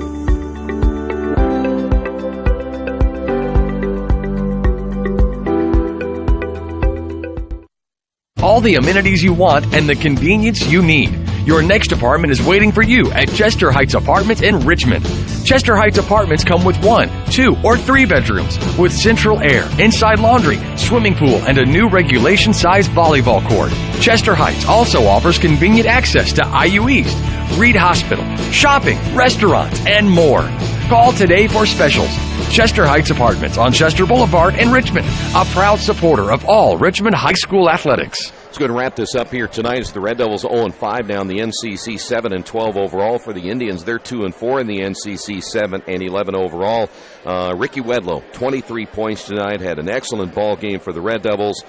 All the amenities you want and the convenience you need. Your next apartment is waiting for you at Chester Heights Apartments in Richmond. Chester Heights Apartments come with 1, 2, or 3 bedrooms with central air, inside laundry, swimming pool, and a new regulation-sized volleyball court. Chester Heights also offers convenient access to IU East, Reed Hospital, shopping, restaurants, and more. Call today for specials. Chester Heights Apartments on Chester Boulevard in Richmond, a proud supporter of all Richmond High School athletics. Let's go and wrap this up here tonight as the Red Devils 0-5 down the NCC 7-12 overall for the Indians. They're 2-4 in the NCC 7-11 overall. Ricky Wedlow, 23 points tonight, had an excellent ball game for the Red Devils.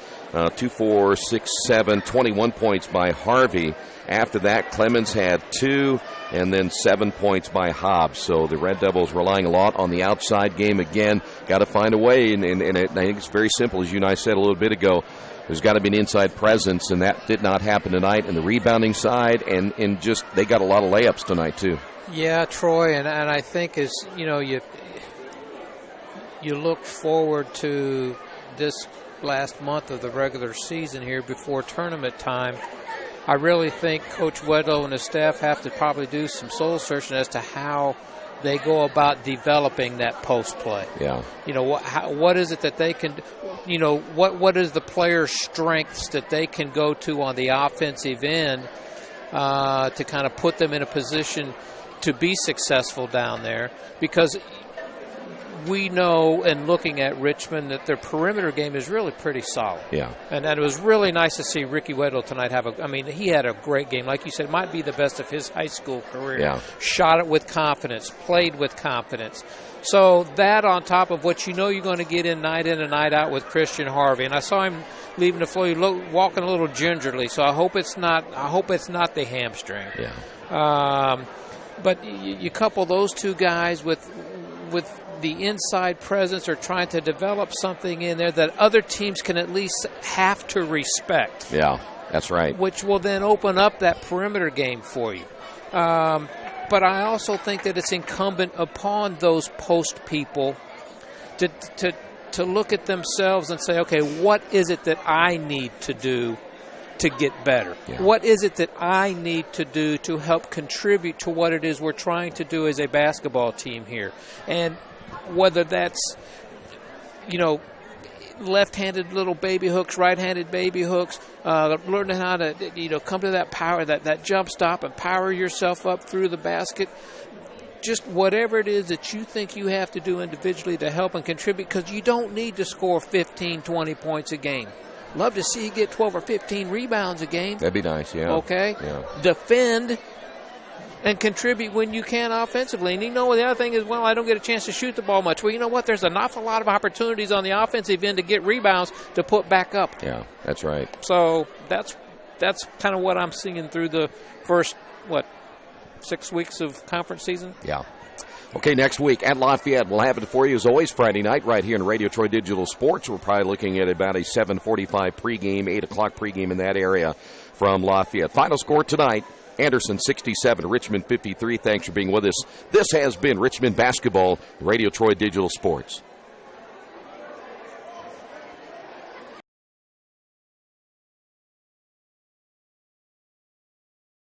2, 4, 6, 7, 21 points by Harvey. After that, Clemens had 2, and then 7 points by Hobbs. So the Red Devils relying a lot on the outside game again. Got to find a way, and I think it's very simple, as you and I said a little bit ago. There's got to be an inside presence, and that did not happen tonight. And the rebounding side, and just they got a lot of layups tonight too. Yeah, Troy, and I think as you know, you look forward to this last month of the regular season here before tournament time. I really think Coach Wedlow and his staff have to probably do some soul searching as to how they go about developing that post play. Yeah. You know, what is it that they can, you know, what is the player's strengths that they can go to on the offensive end to kind of put them in a position to be successful down there? Because we know, and looking at Richmond, that their perimeter game is really pretty solid. Yeah. And it was really nice to see Ricky Wedlow tonight he had a great game. Like you said, might be the best of his high school career. Yeah. Shot it with confidence, played with confidence. So that on top of what you know you're going to get in and night out with Christian Harvey. And I saw him leaving the floor, walking a little gingerly. So I hope it's not the hamstring. Yeah. But you couple those two guys with the inside presence, or trying to develop something in there that other teams can at least have to respect. Yeah, that's right. Which will then open up that perimeter game for you. But I also think that it's incumbent upon those post people to look at themselves and say, okay, what is it that I need to do to get better? Yeah. What is it that I need to do to help contribute to what it is we're trying to do as a basketball team here? And whether that's, you know, left-handed little baby hooks, right-handed baby hooks, learning how to, you know, come to that power, that jump stop and power yourself up through the basket. Just whatever it is that you think you have to do individually to help and contribute, because you don't need to score 15, 20 points a game. Love to see you get 12 or 15 rebounds a game. That'd be nice, yeah. Okay? Yeah. Defend and contribute when you can offensively. And you know, the other thing is, well, I don't get a chance to shoot the ball much. Well, you know what? There's an awful lot of opportunities on the offensive end to get rebounds to put back up. Yeah, that's right. So that's kind of what I'm seeing through the first, 6 weeks of conference season? Yeah. Okay, next week at Lafayette, we'll have it for you as always Friday night right here in Radio Troy Digital Sports. We're probably looking at about a 7:45 pregame, 8 o'clock pregame in that area from Lafayette. Final score tonight, Anderson 67, Richmond 53. Thanks for being with us. This has been Richmond Basketball, Radio Troy Digital Sports.